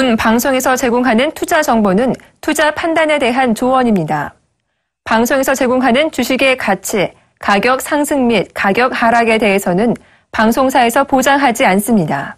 본 방송에서 제공하는 투자 정보는 투자 판단에 대한 조언입니다. 방송에서 제공하는 주식의 가치, 가격 상승 및 가격 하락에 대해서는 방송사에서 보장하지 않습니다.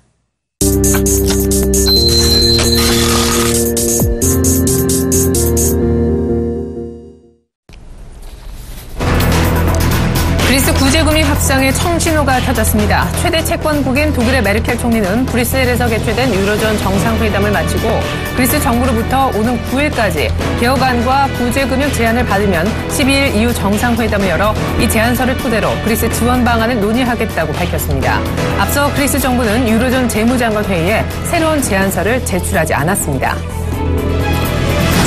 그리스 구제금리 협상의 청신호가 터졌습니다. 최대 채권국인 독일의 메르켈 총리는 브뤼셀에서 개최된 유로존 정상회담을 마치고 그리스 정부로부터 오는 9일까지 개혁안과 구제금융 제안을 받으면 12일 이후 정상회담을 열어 이 제안서를 토대로 그리스 지원 방안을 논의하겠다고 밝혔습니다. 앞서 그리스 정부는 유로존 재무장관 회의에 새로운 제안서를 제출하지 않았습니다.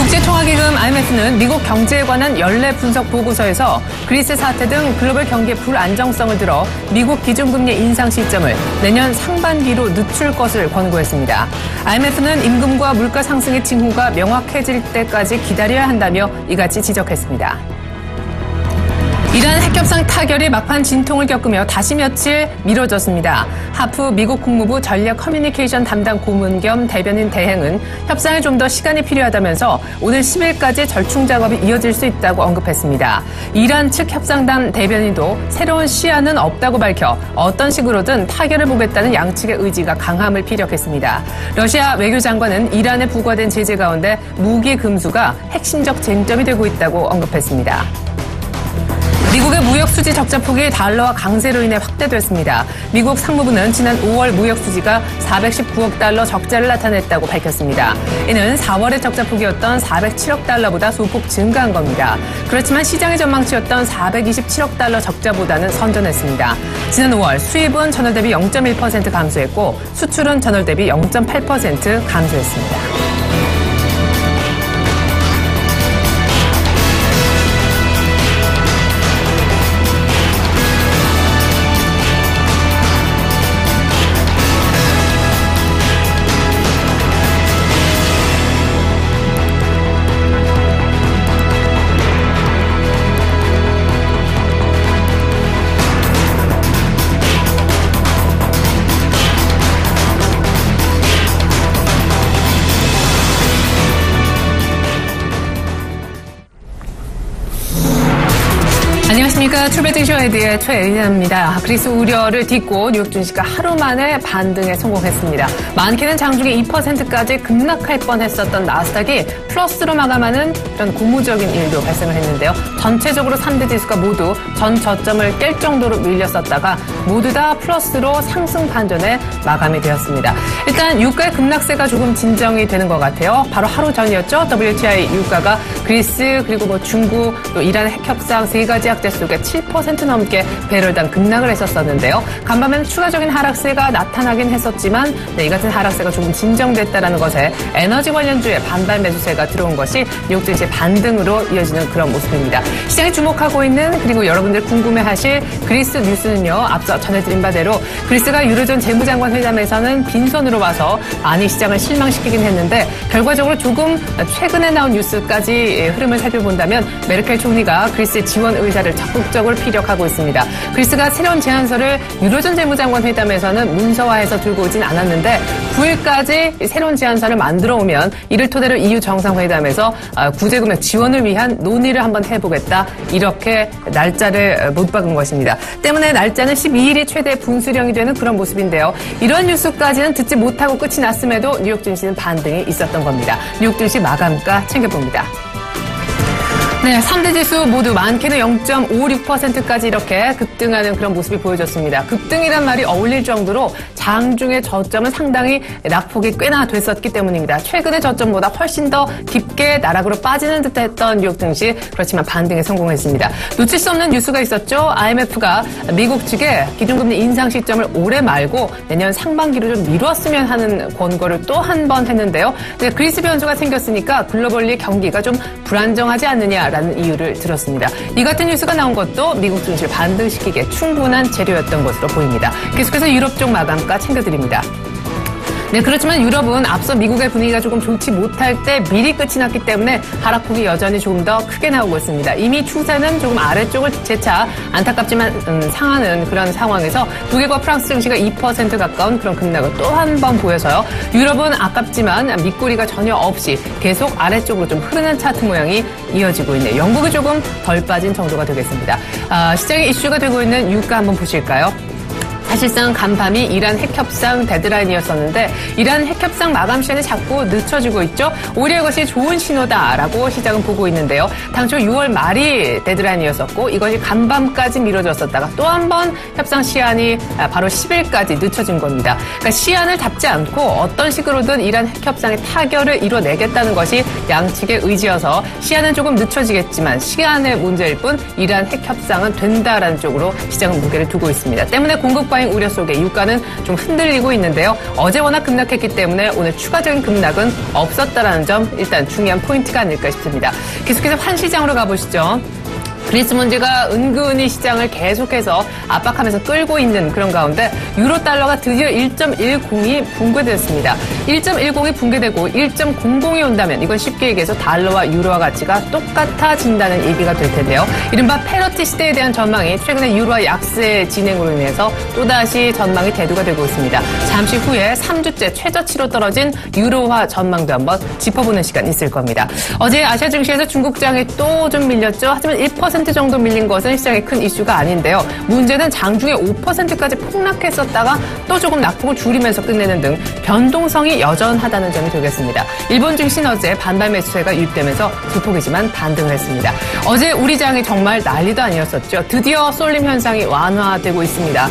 국제통화기금 IMF는 미국 경제에 관한 연례 분석 보고서에서 그리스 사태 등 글로벌 경기의 불안정성을 들어 미국 기준금리 인상 시점을 내년 상반기로 늦출 것을 권고했습니다. IMF는 임금과 물가 상승의 징후가 명확해질 때까지 기다려야 한다며 이같이 지적했습니다. 이란 핵협상 타결이 막판 진통을 겪으며 다시 며칠 미뤄졌습니다. 하프 미국 국무부 전략 커뮤니케이션 담당 고문 겸 대변인 대행은 협상에 좀 더 시간이 필요하다면서 오늘 10일까지 절충 작업이 이어질 수 있다고 언급했습니다. 이란 측 협상단 대변인도 새로운 시한은 없다고 밝혀 어떤 식으로든 타결을 보겠다는 양측의 의지가 강함을 피력했습니다. 러시아 외교장관은 이란에 부과된 제재 가운데 무기 금수가 핵심적 쟁점이 되고 있다고 언급했습니다. 미국의 무역 수지 적자 폭이 달러와 강세로 인해 확대됐습니다. 미국 상무부는 지난 5월 무역 수지가 419억 달러 적자를 나타냈다고 밝혔습니다. 이는 4월의 적자 폭이었던 407억 달러보다 소폭 증가한 겁니다. 그렇지만 시장의 전망치였던 427억 달러 적자보다는 선전했습니다. 지난 5월 수입은 전월 대비 0.1% 감소했고 수출은 전월 대비 0.8% 감소했습니다. 안녕하십니까. 출발증시와이드의 최애리나입니다. 그리스 우려를 딛고 뉴욕 증시가 하루 만에 반등에 성공했습니다. 많게는 장중에 2%까지 급락할 뻔했었던 나스닥이 플러스로 마감하는 이런 고무적인 일도 발생을 했는데요. 전체적으로 3대 지수가 모두 전 저점을 깰 정도로 밀렸었다가 모두 다 플러스로 상승 반전에 마감이 되었습니다. 일단 유가의 급락세가 조금 진정이 되는 것 같아요. 바로 하루 전이었죠. WTI 유가가 그리스 그리고 중국 또 이란 핵협상 세 가지 악재 속에 7% 넘게 배럴당 급락을 했었는데요. 간밤에는 추가적인 하락세가 나타나긴 했었지만 이 같은 하락세가 조금 진정됐다는 것에 에너지 관련주의 반발 매수세가 들어온 것이 뉴욕 증시 반등으로 이어지는 그런 모습입니다. 시장이 주목하고 있는 그리고 여러분들 궁금해하실 그리스 뉴스는요. 앞서 전해드린 바대로 그리스가 유로존 재무장관 회담에서는 빈손으로 와서 많이 시장을 실망시키긴 했는데 결과적으로 조금 최근에 나온 뉴스까지 흐름을 살펴본다면 메르켈 총리가 그리스의 지원 의사를 적극적으로 피력하고 있습니다. 그리스가 새로운 제안서를 유로존 재무장관 회담에서는 문서화해서 들고 오진 않았는데 9일까지 새로운 제안서를 만들어 오면 이를 토대로 EU 정상회담에서 구제금융 지원을 위한 논의를 한번 해보겠다. 이렇게 날짜를 못 박은 것입니다. 때문에 날짜는 12일이 최대 분수령이 되는 그런 모습인데요. 이런 뉴스까지는 듣지 못하고 끝이 났음에도 뉴욕 증시는 반등이 있었던 겁니다. 뉴욕 증시 마감가 챙겨봅니다. 네, 3대 지수 모두 많게는 0.56%까지 이렇게 급등하는 그런 모습이 보여졌습니다. 급등이란 말이 어울릴 정도로 장중의 저점은 상당히 낙폭이 꽤나 됐었기 때문입니다. 최근의 저점보다 훨씬 더 깊게 나락으로 빠지는 듯했던 뉴욕 증시 그렇지만 반등에 성공했습니다. 놓칠 수 없는 뉴스가 있었죠. IMF가 미국 측에 기준금리 인상 시점을 올해 말고 내년 상반기로 좀 미뤘으면 하는 권고를 또 한 번 했는데요. 네, 그리스 변수가 생겼으니까 글로벌리 경기가 좀 불안정하지 않느냐 라는 이유를 들었습니다. 이 같은 뉴스가 나온 것도 미국 증시를 반등시키기에 충분한 재료였던 것으로 보입니다. 계속해서 유럽 쪽 마감가 챙겨드립니다. 네, 그렇지만 유럽은 앞서 미국의 분위기가 조금 좋지 못할 때 미리 끝이 났기 때문에 하락폭이 여전히 조금 더 크게 나오고 있습니다. 이미 추세는 조금 아래쪽을 재차 안타깝지만 상하는 그런 상황에서 독일과 프랑스 증시가 2% 가까운 그런 급락을 또 한 번 보여서요. 유럽은 아깝지만 밑꼬리가 전혀 없이 계속 아래쪽으로 좀 흐르는 차트 모양이 이어지고 있네요. 영국이 조금 덜 빠진 정도가 되겠습니다. 시장의 이슈가 되고 있는 유가 한번 보실까요? 사실상 간밤이 이란 핵협상 데드라인이었었는데 이란 핵협상 마감 시간이 자꾸 늦춰지고 있죠. 오히려 이것이 좋은 신호다라고 시장은 보고 있는데요. 당초 6월 말이 데드라인이었었고 이것이 간밤까지 미뤄졌었다가 또 한 번 협상 시한이 바로 10일까지 늦춰진 겁니다. 그러니까 시한을 잡지 않고 어떤 식으로든 이란 핵협상의 타결을 이뤄내겠다는 것이 양측의 의지여서 시한은 조금 늦춰지겠지만 시간의 문제일 뿐 이란 핵협상은 된다라는 쪽으로 시장은 무게를 두고 있습니다. 때문에 공급 과잉 우려 속에 유가는 좀 흔들리고 있는데요. 어제 워낙 급락했기 때문에 오늘 추가적인 급락은 없었다라는 점 일단 중요한 포인트가 아닐까 싶습니다. 계속해서 환시장으로 가보시죠. 그리스 문제가 은근히 시장을 계속해서 압박하면서 끌고 있는 그런 가운데 유로 달러가 드디어 1.10이 붕괴됐습니다. 1.10이 붕괴되고 1.00이 온다면 이건 쉽게 얘기해서 달러와 유로와 가치가 똑같아진다는 얘기가 될 텐데요. 이른바 페러티 시대에 대한 전망이 최근에 유로와 약세 진행으로 인해서 또다시 전망이 대두가 되고 있습니다. 잠시 후에 3주째 최저치로 떨어진 유로화 전망도 한번 짚어보는 시간 있을 겁니다. 어제 아시아 증시에서 중국장이 또 좀 밀렸죠. 하지만 1% 정도 밀린 것은 시장의 큰 이슈가 아닌데요. 문제는 장중에 5%까지 폭락했었다가 또 조금 낙폭을 줄이면서 끝내는 등 변동성이 여전하다는 점이 되겠습니다. 일본 증시는 어제 반발 매수세가 유입되면서 소폭이지만 반등을 했습니다. 어제 우리 장이 정말 난리도 아니었었죠. 드디어 쏠림 현상이 완화되고 있습니다.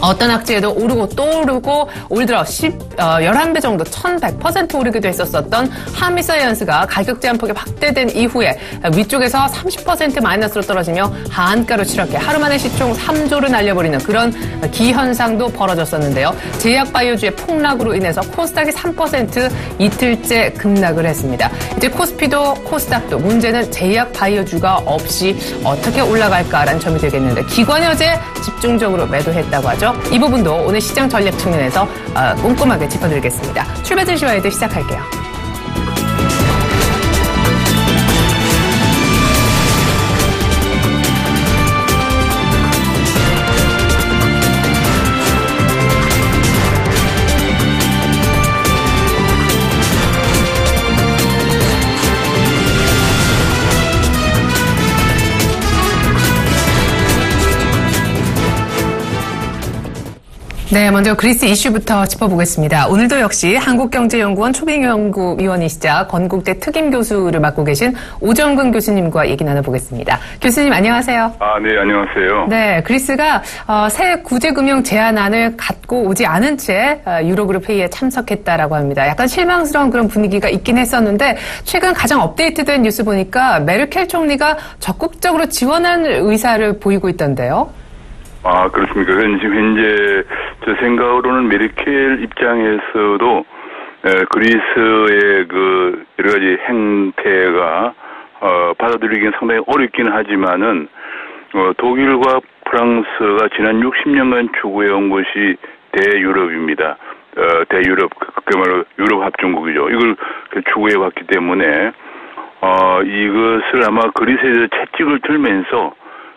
어떤 악재에도 오르고 또 오르고 올 들어 11배 정도 1100% 오르기도 했었던 한미사이언스가 가격 제한폭이 확대된 이후에 위쪽에서 30% 마이너스로 떨어지며 하한가로 치닫게 하루 만에 시총 3조를 날려버리는 그런 기현상도 벌어졌었는데요. 제약바이오주의 폭락으로 인해서 코스닥이 3% 이틀째 급락을 했습니다. 이제 코스피도 코스닥도 문제는 제약바이오주가 없이 어떻게 올라갈까라는 점이 되겠는데 기관이 어제 집중적으로 매도했다고 하죠. 이 부분도 오늘 시장 전략 측면에서 꼼꼼하게 짚어드리겠습니다. 출발 증시와이드 시작할게요. 네, 먼저 그리스 이슈부터 짚어보겠습니다. 오늘도 역시 한국경제연구원 초빙연구위원이시자 건국대 특임교수를 맡고 계신 오정근 교수님과 얘기 나눠보겠습니다. 교수님 안녕하세요. 네, 안녕하세요. 네, 그리스가 새 구제금융 제한안을 갖고 오지 않은 채 유로그룹 회의에 참석했다라고 합니다. 약간 실망스러운 그런 분위기가 있긴 했었는데 최근 가장 업데이트된 뉴스 보니까 메르켈 총리가 적극적으로 지원할 의사를 보이고 있던데요. 그렇습니까? 지금 현재 저 생각으로는 메르켈 입장에서도 그리스의 그 여러 가지 행태가 받아들이기는 상당히 어렵긴 하지만은 독일과 프랑스가 지난 60년간 추구해온 것이 대유럽입니다. 대유럽, 그야말로 유럽 합중국이죠. 이걸 추구해왔기 때문에 이것을 아마 그리스에서 채찍을 들면서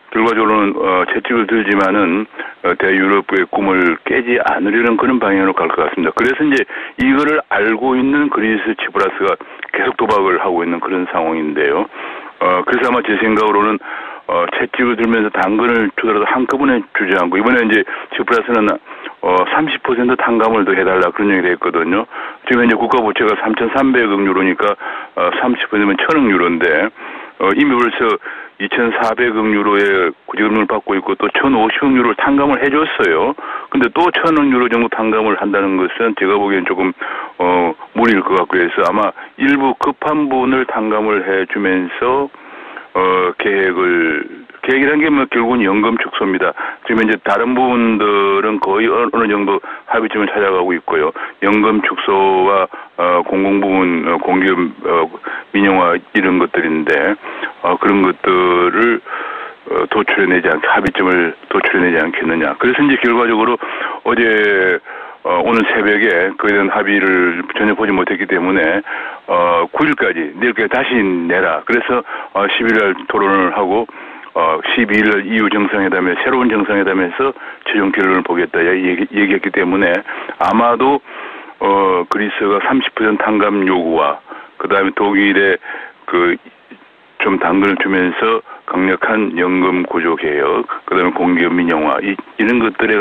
결과적으로는 채찍을 들지만은 대유럽의 꿈을 깨지 않으려는 그런 방향으로 갈 것 같습니다. 그래서 이제 이거를 알고 있는 그리스 치프라스가 계속 도박을 하고 있는 그런 상황인데요. 그래서 아마 제 생각으로는 채찍을 들면서 당근을 주더라도 한꺼번에 주지 않고 이번에 이제 치프라스는 30% 탕감을 더 해달라 그런 얘기가 됐거든요. 지금 이제 국가 부채가 3,300억 유로니까 30%면 1,000억 유로인데 이미 벌써 2,400억 유로의 구제금융을 받고 있고 또 1,050억 유로를 탕감을 해줬어요. 근데 또 1,000억 유로 정도 탕감을 한다는 것은 제가 보기엔 조금 무리일 것 같고 해서 아마 일부 급한 부분을 탕감을 해주면서 계획이라는 게 뭐 결국은 연금 축소입니다. 지금 이제 다른 부분들은 거의 어느 정도 합의점을 찾아가고 있고요. 연금 축소와 공공부문 공기업 민영화 이런 것들인데 그런 것들을 도출해내지 않게 합의점을 도출해내지 않겠느냐. 그래서 이제 결과적으로 어제 오늘 새벽에 그에 대한 합의를 전혀 보지 못했기 때문에 9일까지 내일까지 다시 내라. 그래서 11일 토론을 하고 12일 이후 정상회담에 새로운 정상회담에서 최종 결론을 보겠다 얘기했기 때문에 아마도 그리스가 30% 탕감 요구와 그다음에 독일의 좀 당근을 주면서 강력한 연금 구조 개혁, 그다음에 공기업 민영화 이런 것들에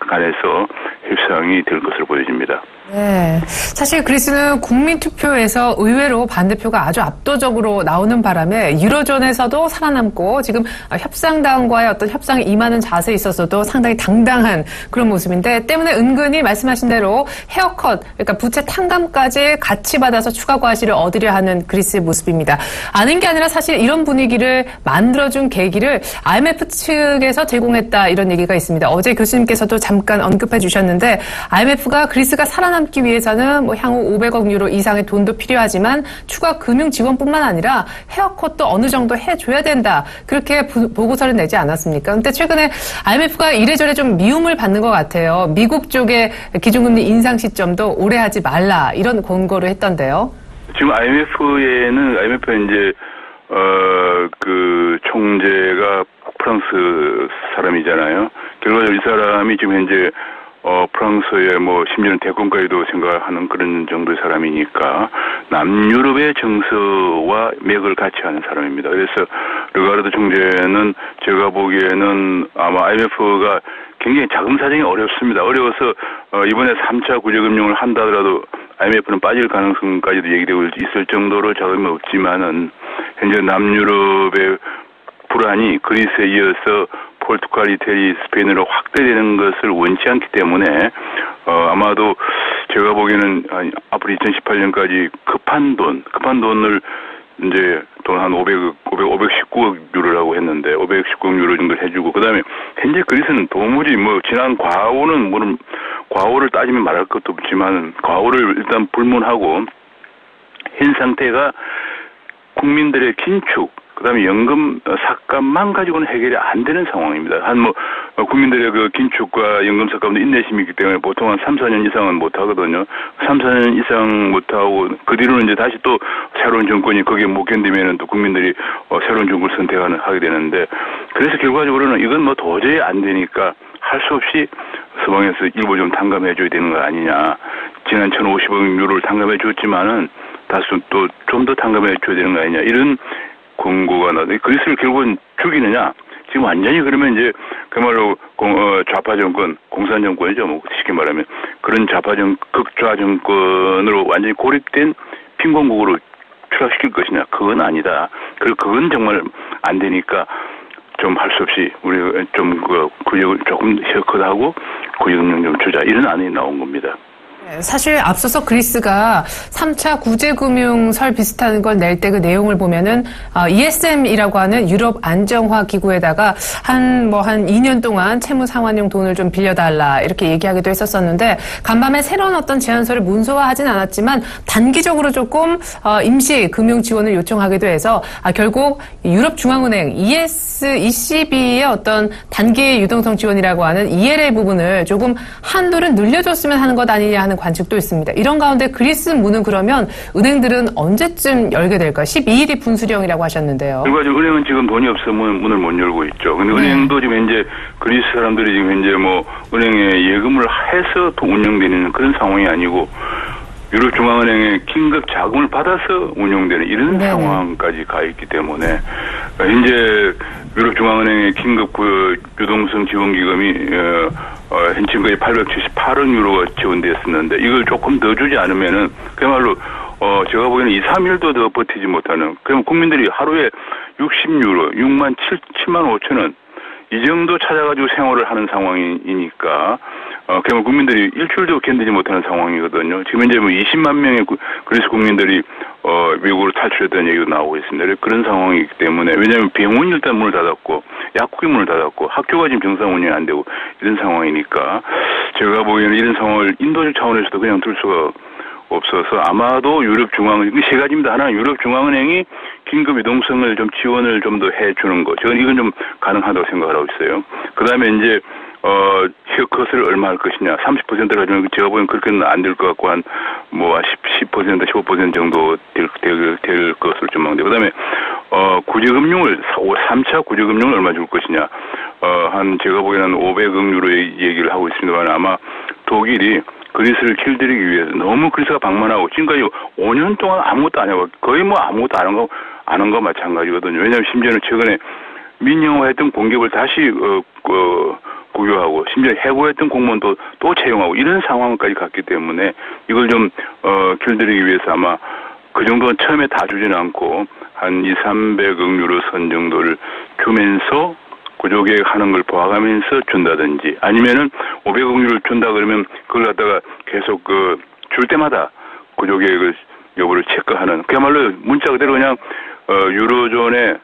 관해서 협상이 될 것으로 보여집니다. 네, 사실 그리스는 국민투표에서 의외로 반대표가 아주 압도적으로 나오는 바람에 유로존에서도 살아남고 지금 협상당과의 어떤 협상에 임하는 자세에 있어서도 상당히 당당한 그런 모습인데 때문에 은근히 말씀하신 대로 헤어컷, 그러니까 부채 탕감까지 같이 받아서 추가 과실을 얻으려 하는 그리스의 모습입니다. 아는 게 아니라 사실 이런 분위기를 만들어준 계기를 IMF 측에서 제공했다 이런 얘기가 있습니다. 어제 교수님께서도 잠깐 언급해 주셨는데 IMF가 그리스가 살아남기 위해서는 향후 500억 유로 이상의 돈도 필요하지만 추가 금융 지원뿐만 아니라 헤어컷도 어느 정도 해줘야 된다. 그렇게 보고서를 내지 않았습니까? 근데 최근에 IMF가 이래저래 좀 미움을 받는 것 같아요. 미국 쪽의 기준금리 인상 시점도 오래 하지 말라 이런 권고를 했던데요. 지금 IMF는 이제 그 총재가 프랑스 사람이잖아요. 결과적으로 이 사람이 지금 현재 프랑스의 심지어는 대권까지도 생각하는 그런 정도의 사람이니까 남유럽의 정서와 맥을 같이 하는 사람입니다. 그래서 르가르드 총재는 제가 보기에는 아마 IMF가 굉장히 자금 사정이 어렵습니다. 어려워서 이번에 3차 구제금융을 한다 하더라도 IMF는 빠질 가능성까지도 얘기되고 있을 정도로 자금이 없지만은 현재 남유럽의 불안이 그리스에 이어서 포르투갈, 이태리, 스페인으로 확대되는 것을 원치 않기 때문에 아마도 제가 보기에는 앞으로 2018년까지 급한 돈을 이제 돈 한 519억 유로라고 했는데 519억 유로 정도를 해주고 그다음에 현재 그리스는 도무지 지난 과오를 따지면 말할 것도 없지만 과오를 일단 불문하고 현 상태가 국민들의 긴축 그다음에 연금 삭감만 가지고는 해결이 안 되는 상황입니다. 국민들의 그 긴축과 연금 삭감도 인내심이 있기 때문에 보통 한 3, 4년 이상은 못 하거든요. 3, 4년 이상 못 하고 그 뒤로는 이제 다시 또 새로운 정권이 거기에 못 견디면은 또 국민들이 새로운 정권을 하게 되는데 그래서 결과적으로는 이건 도저히 안 되니까 할 수 없이 서방에서 일부 좀 탕감해 줘야 되는 거 아니냐. 지난 1,050억 유로를 탕감해 줬지만은 다시 또 좀 더 탕감해 줘야 되는 거 아니냐. 이런 권고가 나도 그리스를 결국은 죽이느냐? 지금 완전히 그러면 이제 그야말로 좌파 정권, 공산 정권이죠. 쉽게 말하면 그런 극좌 정권으로 완전히 고립된 빈곤국으로 추락시킬 것이냐? 그건 아니다. 그리고 그건 정말 안 되니까 좀 할 수 없이 우리가 좀 구역을 조금 헤어컷하고 구역금융 좀 주자 이런 안이 나온 겁니다. 사실 앞서서 그리스가 3차 구제금융설 비슷한 걸 낼 때 그 내용을 보면은 ESM이라고 하는 유럽 안정화 기구에다가 한 2년 동안 채무 상환용 돈을 좀 빌려달라 이렇게 얘기하기도 했었었는데 간밤에 새로운 어떤 제안서를 문서화하진 않았지만 단기적으로 조금 임시 금융 지원을 요청하기도 해서 결국 유럽 중앙은행 ECB의 어떤 단기 유동성 지원이라고 하는 ELA 부분을 조금 한도를 늘려줬으면 하는 것 아니냐 하는 관측도 있습니다. 이런 가운데 그리스 문은 그러면 은행들은 언제쯤 열게 될까요? 12일이 분수령이라고 하셨는데요. 결과적으로 은행은 지금 돈이 없으면 문을 못 열고 있죠. 근데 은행도 지금 현재 그리스 사람들이 지금 현재 은행에 예금을 해서 또 운영되는 그런 상황이 아니고 유럽중앙은행에 긴급 자금을 받아서 운영되는 이런 상황까지 가 있기 때문에 현재 유럽중앙은행의 긴급 유동성 지원기금이 지금까지 878억 유로가 지원되었었는데 이걸 조금 더 주지 않으면은 그야말로 제가 보기에는 2, 3일도 더 버티지 못하는 그럼 국민들이 하루에 60유로, 7만 5천 원 이 정도 찾아가지고 생활을 하는 상황이니까 그러면 국민들이 일주일도 견디지 못하는 상황이거든요. 지금 이제 20만 명의 그리스 국민들이 미국으로 탈출했다는 얘기도 나오고 있습니다. 그런 상황이기 때문에 왜냐하면 병원이 일단 문을 닫았고 약국이 문을 닫았고 학교가 지금 정상 운영이 안 되고 이런 상황이니까 제가 보기에는 이런 상황을 인도적 차원에서도 그냥 둘 수가 없어서 아마도 유럽중앙은행 세 가지입니다. 하나는 유럽중앙은행이 긴급 유동성을 좀 지원을 좀 더 해주는 거. 저는 이건 좀 가능하다고 생각을 하고 있어요. 그 다음에 이제 헤어컷을 얼마 할 것이냐. 30% 가지고 제가 보기엔 그렇게는 안 될 것 같고, 10%, 15% 정도 될 것으로 전망돼요. 그 다음에, 구제금융을, 3차 구제금융을 얼마 줄 것이냐. 제가 보기에는 500억 유로의 얘기를 하고 있습니다만 아마 독일이 그리스를 길들이기 위해서 너무 그리스가 방문하고 지금까지 5년 동안 아무것도 안 해고 거의 뭐 아무것도 안 한 거 마찬가지거든요. 왜냐하면 심지어는 최근에 민영화했던 공기업을 다시 구교하고 심지어 해고했던 공무원도 또 채용하고 이런 상황까지 갔기 때문에 이걸 좀 길들이기 위해서 아마 그 정도는 처음에 다 주지는 않고 한 200~300억 유로 선 정도를 주면서 구조계획 하는 걸 봐가면서 준다든지 아니면은 500억 유로를 준다 그러면 그걸 갖다가 계속 줄 때마다 구조계획을 여부를 체크하는 그야말로 문자 그대로 그냥 유로존에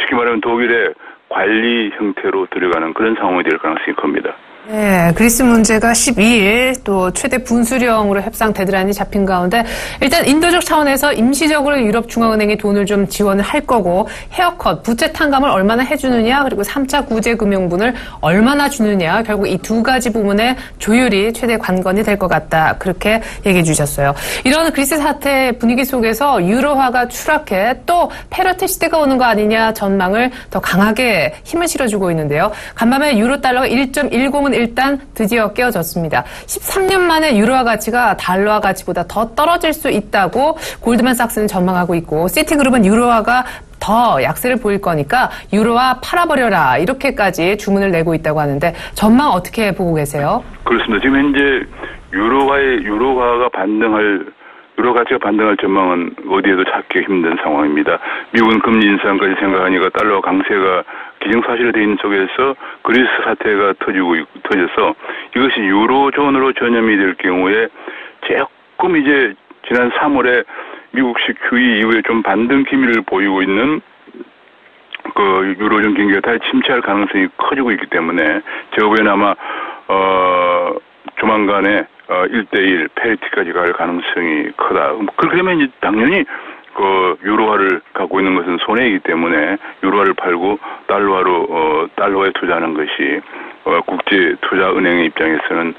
쉽게 말하면 독일의 관리 형태로 들어가는 그런 상황이 될 가능성이 큽니다. 네, 그리스 문제가 12일 또 최대 분수령으로 협상 데드라인이 잡힌 가운데 일단 인도적 차원에서 임시적으로 유럽중앙은행이 돈을 좀 지원을 할 거고 헤어컷, 부채 탕감을 얼마나 해주느냐 그리고 3차 구제금융분을 얼마나 주느냐 결국 이 두 가지 부분의 조율이 최대 관건이 될 것 같다. 그렇게 얘기해 주셨어요. 이런 그리스 사태 분위기 속에서 유로화가 추락해 또 페르테 시대가 오는 거 아니냐 전망을 더 강하게 힘을 실어주고 있는데요. 간밤에 유로 달러가 1.10은 일단 드디어 깨어졌습니다. 13년 만에 유로화 가치가 달러화 가치보다 더 떨어질 수 있다고 골드만삭스는 전망하고 있고 시티그룹은 유로화가 더 약세를 보일 거니까 유로화 팔아버려라 이렇게까지 주문을 내고 있다고 하는데 전망 어떻게 보고 계세요? 그렇습니다. 지금 현재 유로화가 유로 가치가 반등할 전망은 어디에도 찾기 힘든 상황입니다. 미국은 금리 인상까지 생각하니까 달러 강세가 기정사실화 되어 있는 속에서 그리스 사태가 터져서 이것이 유로존으로 전염이 될 경우에 조금 이제 지난 3월에 미국식 QE 이후에 좀 반등 기미를 보이고 있는 그 유로존 경기가 다시 침체할 가능성이 커지고 있기 때문에 제가 보기에는 아마 조만간에 1대1 페리티까지 갈 가능성이 크다. 그렇게 되면 이제 당연히 그 유로화를 갖고 있는 것은 손해이기 때문에 유로화를 팔고 달러화에 투자하는 것이 국제 투자 은행의 입장에서는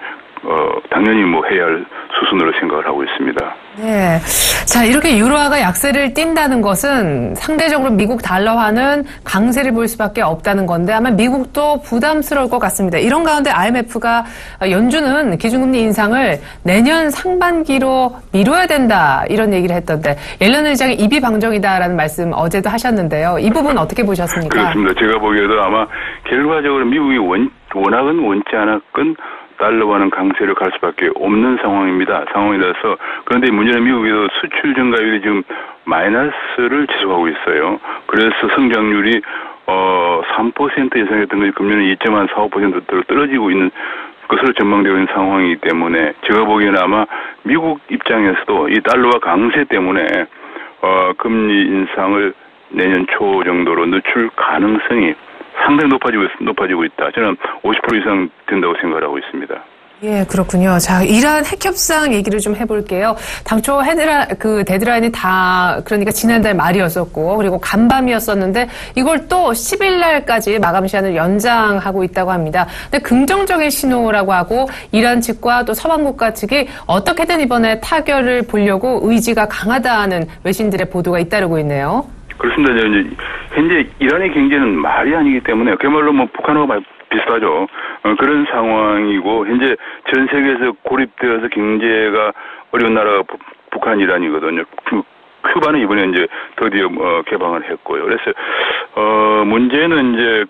당연히 해야 할 수순으로 생각을 하고 있습니다. 네. 자, 이렇게 유로화가 약세를 띈다는 것은 상대적으로 미국 달러화는 강세를 보일 수밖에 없다는 건데 아마 미국도 부담스러울 것 같습니다. 이런 가운데 IMF가 연준은 기준금리 인상을 내년 상반기로 미뤄야 된다 이런 얘기를 했던데 옐런 의장이 입이 방정이다라는 말씀 어제도 하셨는데요. 이 부분 어떻게 보셨습니까? 그렇습니다. 제가 보기에도 아마 결과적으로 미국이 원하건 원치 않았건 달러화는 강세를 갈 수밖에 없는 상황이라서 그런데 문제는 미국에도 수출 증가율이 지금 마이너스를 지속하고 있어요. 그래서 성장률이 3% 예상했던 것이 금년에 2.45%로 떨어지고 있는 것으로 전망되고 있는 상황이기 때문에 제가 보기에는 아마 미국 입장에서도 이 달러화 강세 때문에 금리 인상을 내년 초 정도로 늦출 가능성이 상당히 높아지고 있다. 저는 50% 이상 된다고 생각을 하고 있습니다. 예, 그렇군요. 자, 이란 핵협상 얘기를 좀 해볼게요. 당초 데드라인이 그러니까 지난달 말이었었고, 그리고 간밤이었었는데, 이걸 또 10일 날까지 마감 시한을 연장하고 있다고 합니다. 근데 긍정적인 신호라고 하고, 이란 측과 또 서방 국가 측이 어떻게든 이번에 타결을 보려고 의지가 강하다는 외신들의 보도가 잇따르고 있네요. 그렇습니다. 이제 현재 이란의 경제는 말이 아니기 때문에 그야말로 북한하고 비슷하죠. 그런 상황이고 현재 전 세계에서 고립되어서 경제가 어려운 나라가 북한, 이란이거든요. 큐바는 이번에 이제 드디어 개방을 했고요. 그래서 문제는 이제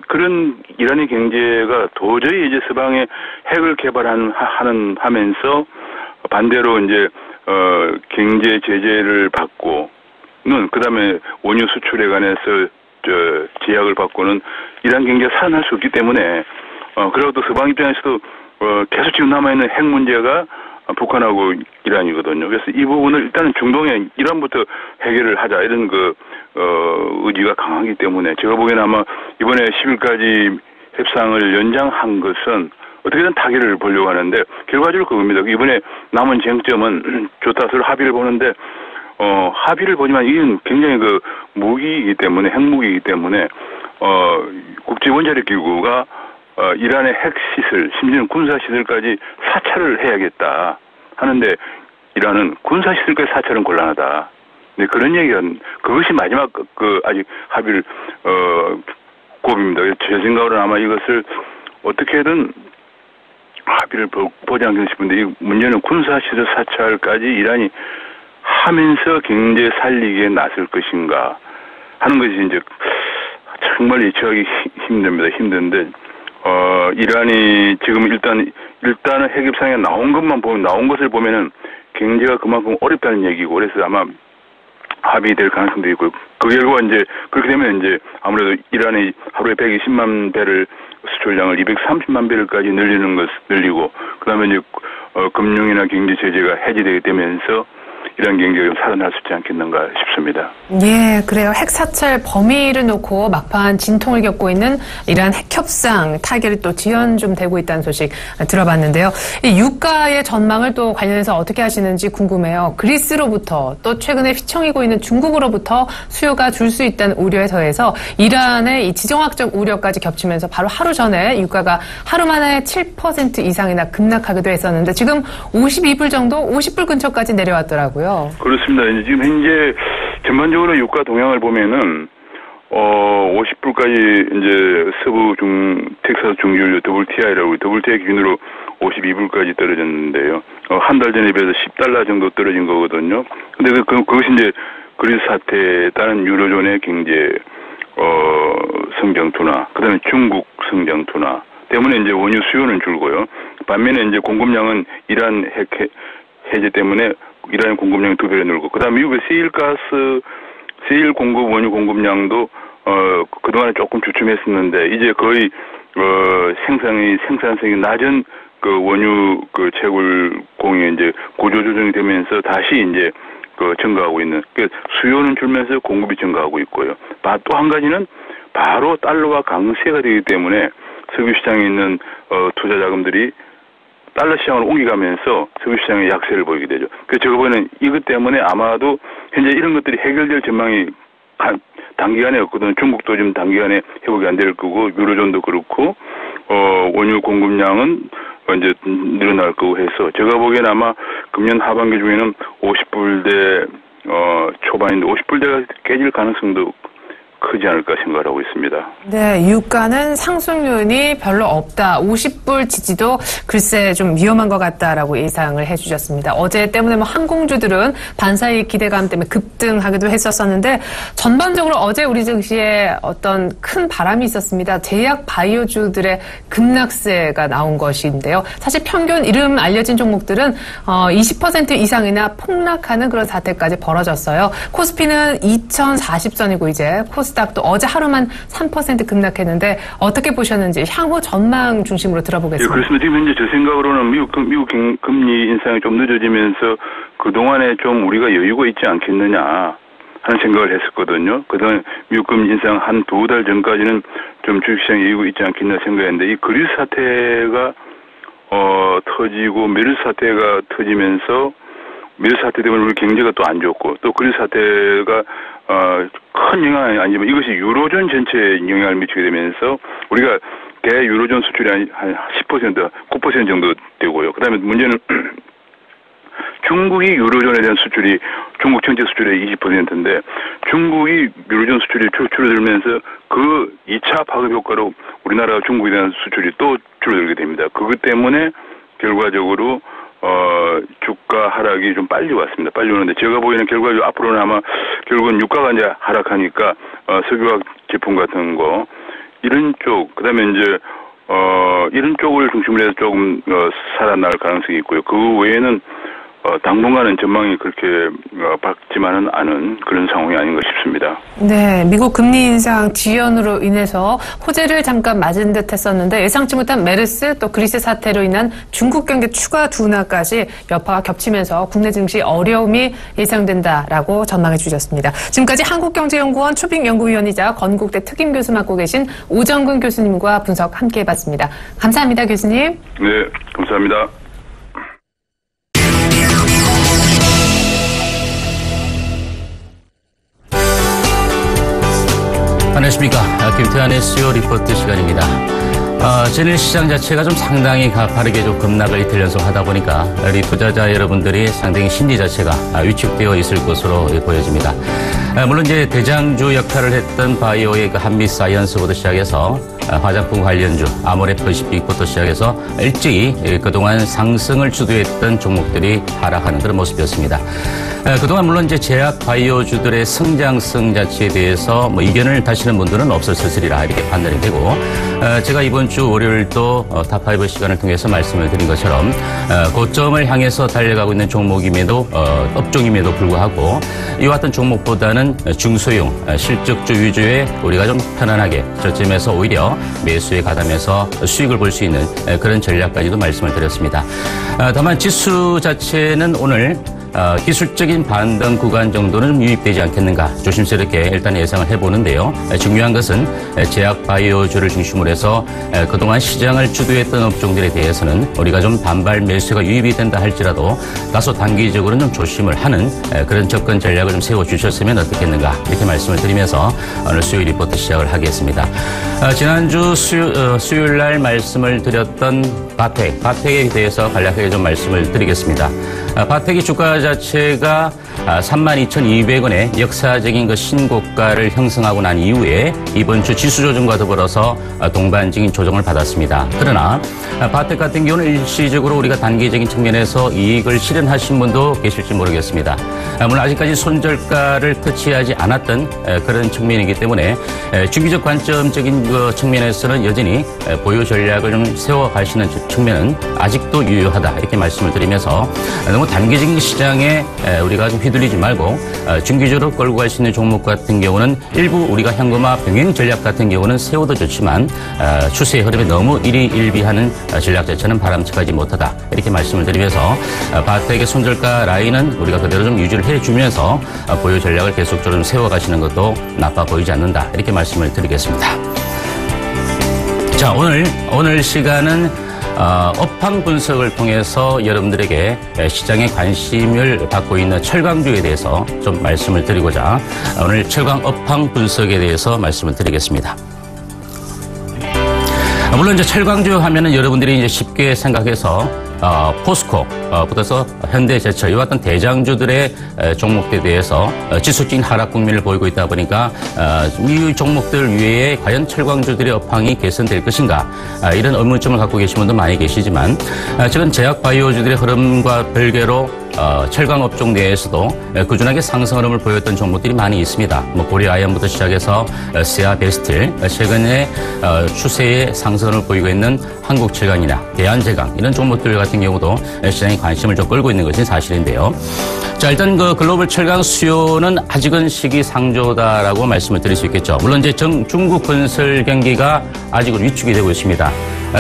그런 이란의 경제가 도저히 이제 서방의 핵을 하면서 반대로 이제 경제 제재를 받고 그다음에 원유 수출에 관해서 제약을 받고는 이란 경제가 살아날 수 없기 때문에 그리고 또 서방 입장에서도 계속 지금 남아있는 핵 문제가 북한하고 이란이거든요. 그래서 이 부분을 일단은 중동에 이란부터 해결을 하자 이런 의지가 강하기 때문에 제가 보기에는 아마 이번에 10일까지 협상을 연장한 것은 어떻게든 타결을 보려고 하는데 결과적으로 그겁니다. 이번에 남은 쟁점은 좋다 서로 합의를 보는데 합의를 보지만 이건 굉장히 무기이기 때문에 핵무기이기 때문에 국제원자력기구가 이란의 핵시설, 심지어는 군사시설까지 사찰을 해야겠다 하는데 이란은 군사시설까지 사찰은 곤란하다. 네, 그런 얘기가, 그것이 마지막, 아직 합의를, 고비입니다. 제 생각으로는 아마 이것을 어떻게든 합의를 보지 않겠나 싶은데, 이 문제는 군사시설 사찰까지 이란이 하면서 경제 살리기에 나설 것인가 하는 것이 이제 정말 예측하기 힘든데, 이란이 지금 일단은 핵협상에 나온 것을 보면은 경제가 그만큼 어렵다는 얘기고, 그래서 아마 합의될 가능성도 있고, 그 결과 이제 그렇게 되면 이제 아무래도 이란이 하루에 120만 배를 수출량을 230만 배를까지 늘리고, 그다음에 이제 금융이나 경제 제재가 해제되게 되면서 이란 경제가 좀 살아날 수 있지 않겠는가 싶습니다. 예, 그래요. 핵 사찰 범위를 놓고 막판 진통을 겪고 있는 이란 핵협상 타결이 또 지연 좀 되고 있다는 소식 들어봤는데요. 이 유가의 전망을 또 관련해서 어떻게 하시는지 궁금해요. 그리스로부터 또 최근에 휘청이고 있는 중국으로부터 수요가 줄 수 있다는 우려에 더해서 이란의 이 지정학적 우려까지 겹치면서 바로 하루 전에 유가가 하루 만에 7% 이상이나 급락하기도 했었는데 지금 52불 정도, 50불 근처까지 내려왔더라고요. 그렇습니다. 이제 지금 현재 전반적으로 유가 동향을 보면은 50불까지 이제 텍사스 중진유 WTI라고 WTI 기준으로 52불까지 떨어졌는데요. 한 달 전에 비해서 $10 정도 떨어진 거거든요. 근데 그것이 이제 그리스 사태에 따른 유로존의 경제 성장 둔화, 그다음에 중국 성장 둔화 때문에 이제 원유 수요는 줄고요. 반면에 이제 공급량은 이란 핵 해제 때문에 이란의 공급량이 2배로 늘고, 그 다음에 미국의 세일 공급, 원유 공급량도, 그동안에 조금 주춤했었는데, 이제 거의, 생산성이 낮은 원유 채굴 공이 이제 구조조정이 되면서 다시 이제 증가하고 있는, 수요는 줄면서 공급이 증가하고 있고요. 또 한 가지는 바로 달러가 강세가 되기 때문에 석유 시장에 있는, 투자 자금들이 달러 시장으로 옮겨가면서 석유 시장의 약세를 보이게 되죠. 그래서 제가 보기에는 이것 때문에 아마도 현재 이런 것들이 해결될 전망이 단기간에 없거든요. 중국도 지금 단기간에 회복이 안 될 거고, 유로존도 그렇고, 원유 공급량은 이제 늘어날 거고 해서 제가 보기에는 아마 금년 하반기 중에는 50불대, 초반인데 50불대가 깨질 가능성도 크지 않을까 생각하고 있습니다. 네, 유가는 상승 요인이 별로 없다. 50불 지지도 글쎄 좀 위험한 것 같다라고 예상을 해주셨습니다. 어제 때문에 항공주들은 반사이익 기대감 때문에 급등하기도 했었는데 전반적으로 어제 우리 증시에 어떤 큰 바람이 있었습니다. 제약 바이오주들의 급락세가 나온 것인데요. 사실 평균 이름 알려진 종목들은 20% 이상이나 폭락하는 그런 사태까지 벌어졌어요. 코스피는 2040선이고 이제 코스닥도 어제 하루만 3% 급락했는데 어떻게 보셨는지 향후 전망 중심으로 들어보겠습니다. 예, 그렇습니다. 지금 현재 제 생각으로는 미국 금리 인상이 좀 늦어지면서 그동안에 좀 우리가 여유가 있지 않겠느냐 하는 생각을 했었거든요. 그동안 미국 금리 인상 한 2달 전까지는 좀 주식시장에 여유가 있지 않겠나 생각했는데 이 그리스 사태가 터지고 메르스 사태가 터지면서 메르스 사태 때문에 우리 경제가 또 안 좋고 또 그리스 사태가 큰 영향이 아니지만 이것이 유로존 전체에 영향을 미치게 되면서 우리가 대유로존 수출이 한 10%, 9% 정도 되고요. 그 다음에 문제는 중국이 유로존에 대한 수출이 중국 전체 수출의 20%인데 중국이 유로존 수출이 줄어들면서 그 2차 파급 효과로 우리나라가 중국에 대한 수출이 또 줄어들게 됩니다. 그것 때문에 결과적으로 주가 하락이 좀 빨리 왔습니다. 빨리 오는데 제가 보이는 결과적으로 앞으로는 아마 결국은 유가가 이제 하락하니까 석유화학 제품 같은 거 이런 쪽 그다음에 이제 이런 쪽을 중심으로 해서 조금 살아날 가능성이 있고요. 그 외에는 당분간은 전망이 그렇게 밝지만은 않은 그런 상황이 아닌가 싶습니다. 네, 미국 금리 인상 지연으로 인해서 호재를 잠깐 맞은 듯 했었는데 예상치 못한 메르스 또 그리스 사태로 인한 중국 경기 추가 둔화까지 여파가 겹치면서 국내 증시 어려움이 예상된다라고 전망해 주셨습니다. 지금까지 한국경제연구원 초빙연구위원이자 건국대 특임 교수 맡고 계신 오정근 교수님과 분석 함께 해봤습니다. 감사합니다, 교수님. 네, 감사합니다. 안녕하십니까. 김태환의 수요 리포트 시간입니다. 전일 시장 자체가 좀 상당히 가파르게 좀 급락을 이틀 연속 하다 보니까 우리 투자자 여러분들이 상당히 심리 자체가 위축되어 있을 것으로 보여집니다. 물론 이제 대장주 역할을 했던 바이오의 그 한미사이언스부터 시작해서 화장품 관련주, 아모레퍼시픽부터 시작해서 일찍이 그동안 상승을 주도했던 종목들이 하락하는 그런 모습이었습니다. 그동안 물론 이제 제약 바이오주들의 성장성 자체에 대해서 이견을 다시는 분들은 없었으리라 이렇게 판단이 되고, 제가 이번 주 월요일도 탑5 시간을 통해서 말씀을 드린 것처럼 고점을 향해서 달려가고 있는 종목임에도 업종임에도 불구하고 이와 같은 종목보다는 중소형 실적주 위주의 우리가 좀 편안하게 저점에서 오히려 매수에 가담해서 수익을 볼 수 있는 그런 전략까지도 말씀을 드렸습니다. 다만 지수 자체는 오늘 기술적인 반등 구간 정도는 좀 유입되지 않겠는가 조심스럽게 일단 예상을 해보는데요. 중요한 것은 제약 바이오주를 중심으로 해서 그동안 시장을 주도했던 업종들에 대해서는 우리가 좀 반발 매수가 유입이 된다 할지라도 다소 단기적으로는 좀 조심을 하는 그런 접근 전략을 좀 세워주셨으면 어떻겠는가 이렇게 말씀을 드리면서 오늘 수요일 리포트 시작을 하겠습니다. 지난주 수요일 날 말씀을 드렸던 바텍에 대해서 간략하게 좀 말씀을 드리겠습니다. 바텍이 주가 자체가 32,200원의 역사적인 그 신고가를 형성하고 난 이후에 이번 주 지수 조정과 더불어서 동반적인 조정을 받았습니다. 그러나 바텍 같은 경우는 일시적으로 우리가 단기적인 측면에서 이익을 실현하신 분도 계실지 모르겠습니다. 물론 아직까지 손절가를 터치하지 않았던 그런 측면이기 때문에 중기적 관점적인 그 측면에서는 여전히 보유 전략을 좀 세워가시는 측면은 아직도 유효하다 이렇게 말씀을 드리면서 너무 단기적인 시장에 우리가 좀 휘둘리지 말고 중기적으로 끌고 갈 수 있는 종목 같은 경우는 일부 우리가 현금화 병행 전략 같은 경우는 세워도 좋지만 추세의 흐름에 너무 일희일비하는 전략 자체는 바람직하지 못하다 이렇게 말씀을 드리면서 바텍의 손절가 라인은 우리가 그대로 좀 유지를 해주면서 보유 전략을 계속적으로 좀 세워가시는 것도 나빠 보이지 않는다 이렇게 말씀을 드리겠습니다. 자, 오늘 시간은 업황 분석을 통해서 여러분들에게 시장에 관심을 받고 있는 철강주에 대해서 좀 말씀을 드리고자 오늘 철강 업황 분석에 대해서 말씀을 드리겠습니다. 물론 이제 철강주 하면은 여러분들이 이제 쉽게 생각해서 포스코, 붙어서 현대제철 이와 같은 대장주들의 종목들에 대해서 지수적인 하락 국면을 보이고 있다 보니까 이 종목들 위에 과연 철강주들의 업황이 개선될 것인가 이런 의문점을 갖고 계신 분도 많이 계시지만 최근 제약 바이오주들의 흐름과 별개로 철강 업종 내에서도 꾸준하게 상승 흐름을 보였던 종목들이 많이 있습니다. 고려아연부터 시작해서 세아베스틸, 최근에 추세의 상승을 보이고 있는 한국철강이나 대한제강 이런 종목들 같은 경우도 시장에 관심을 좀 끌고 있는 것이 사실인데요. 자, 일단 그 글로벌 철강 수요는 아직은 시기상조다라고 말씀을 드릴 수 있겠죠. 물론 이제 중국 건설 경기가 아직은 위축이 되고 있습니다.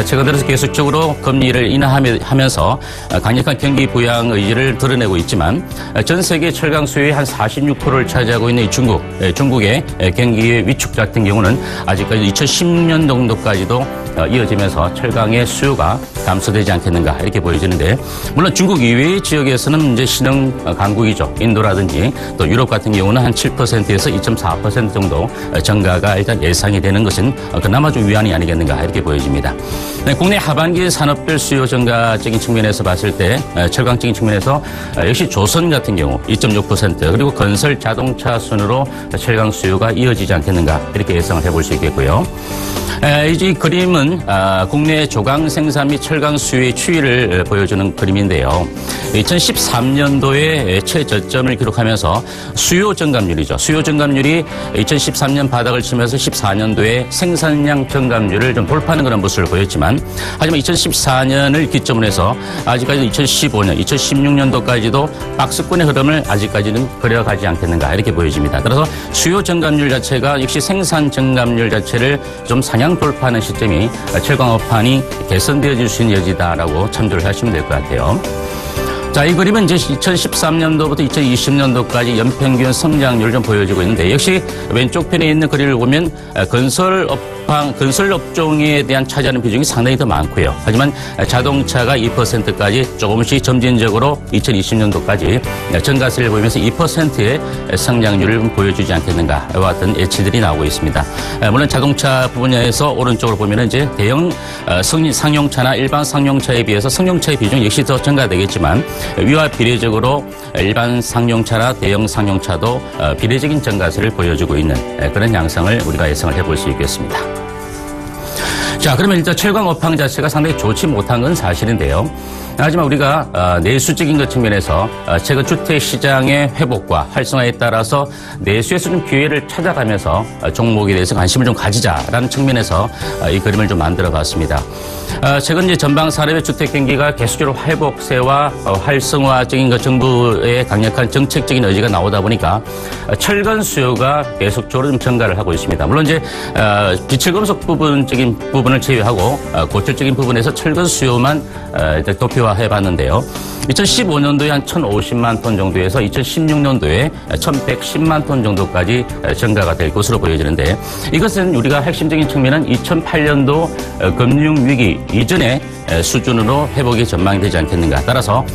최근 들어서 계속적으로 금리를 인하하면서 강력한 경기 부양 의지를 드러내고 있지만 전 세계 철강 수요의 한 46%를 차지하고 있는 중국의 경기의 위축 같은 경우는 아직까지 2010년 정도까지도 이어지면서 철강의 수요가 감소되지 않겠는가 이렇게 보여지는데, 물론 중국 이외의 지역에서는 이제 신흥 강국이죠. 인도라든지 또 유럽 같은 경우는 한 7%에서 2.4% 정도 증가가 일단 예상이 되는 것은 그나마 좀 위안이 아니겠는가 이렇게 보여집니다. 국내 하반기 산업별 수요 증가적인 측면에서 봤을 때 철강적인 측면에서 역시 조선 같은 경우 2.6% 그리고 건설 자동차 순으로 철강 수요가 이어지지 않겠는가 이렇게 예상을 해볼 수 있겠고요. 이 그림은 국내 조강 생산 및 철강 수요의 추이를 보여주는 그림인데요. 2013년도에 최저점을 기록하면서 수요 증감률이죠. 수요 증감률이 2013년 바닥을 치면서 14년도에 생산량 증감률을 좀 돌파하는 그런 모습을 보였지만, 하지만 2014년을 기점으로 해서 아직까지 2015년, 2016년도까지도 박스권의 흐름을 아직까지는 그려가지 않겠는가 이렇게 보여집니다. 따라서 수요 증감률 자체가 역시 생산 증감률 자체를 좀 상향 돌파하는 시점이 철강 업황이 개선되어질 수 있는 여지다라고 참조를 하시면 될 것 같아요. 자, 이 그림은 이제 2013년도부터 2020년도까지 연평균 성장률을 좀 보여주고 있는데, 역시 왼쪽 편에 있는 그림을 보면 건설 업황, 건설 업종에 대한 차지하는 비중이 상당히 더 많고요. 하지만 자동차가 2%까지 조금씩 점진적으로 2020년도까지 증가세를 보이면서 2%의 성장률을 보여주지 않겠는가와 같은 예측들이 나오고 있습니다. 물론 자동차 분야에서 오른쪽으로 보면 이제 대형 상용차나 일반 상용차에 비해서 승용차의 비중 역시 더 증가되겠지만 위와 비례적으로 일반 상용차나 대형 상용차도 비례적인 증가세를 보여주고 있는 그런 양상을 우리가 예상을 해볼 수 있겠습니다. 자, 그러면 일단 철강 업황 자체가 상당히 좋지 못한 건 사실인데요. 하지만 우리가 내수적인 것 측면에서 최근 주택 시장의 회복과 활성화에 따라서 내수에서 좀 기회를 찾아가면서 종목에 대해서 관심을 좀 가지자라는 측면에서 이 그림을 좀 만들어 봤습니다. 최근 이제 전방 산업의 주택 경기가 계속적으로 회복세와 활성화적인 것 정부의 강력한 정책적인 의지가 나오다 보니까 철근 수요가 계속적으로 좀 증가를 하고 있습니다. 물론 이제 비철금속 부분적인 부분을 제외하고 고철적인 부분에서 철근 수요만 도표화해 봤는데요. 2015년도에 한 1,050만 톤 정도에서 2016년도에 1,110만 톤 정도까지 증가가 될 것으로 보여지는데 이것은 우리가 핵심적인 측면은 2008년도 금융위기 이전의 수준으로 회복이 전망이 되지 않겠는가. 따라서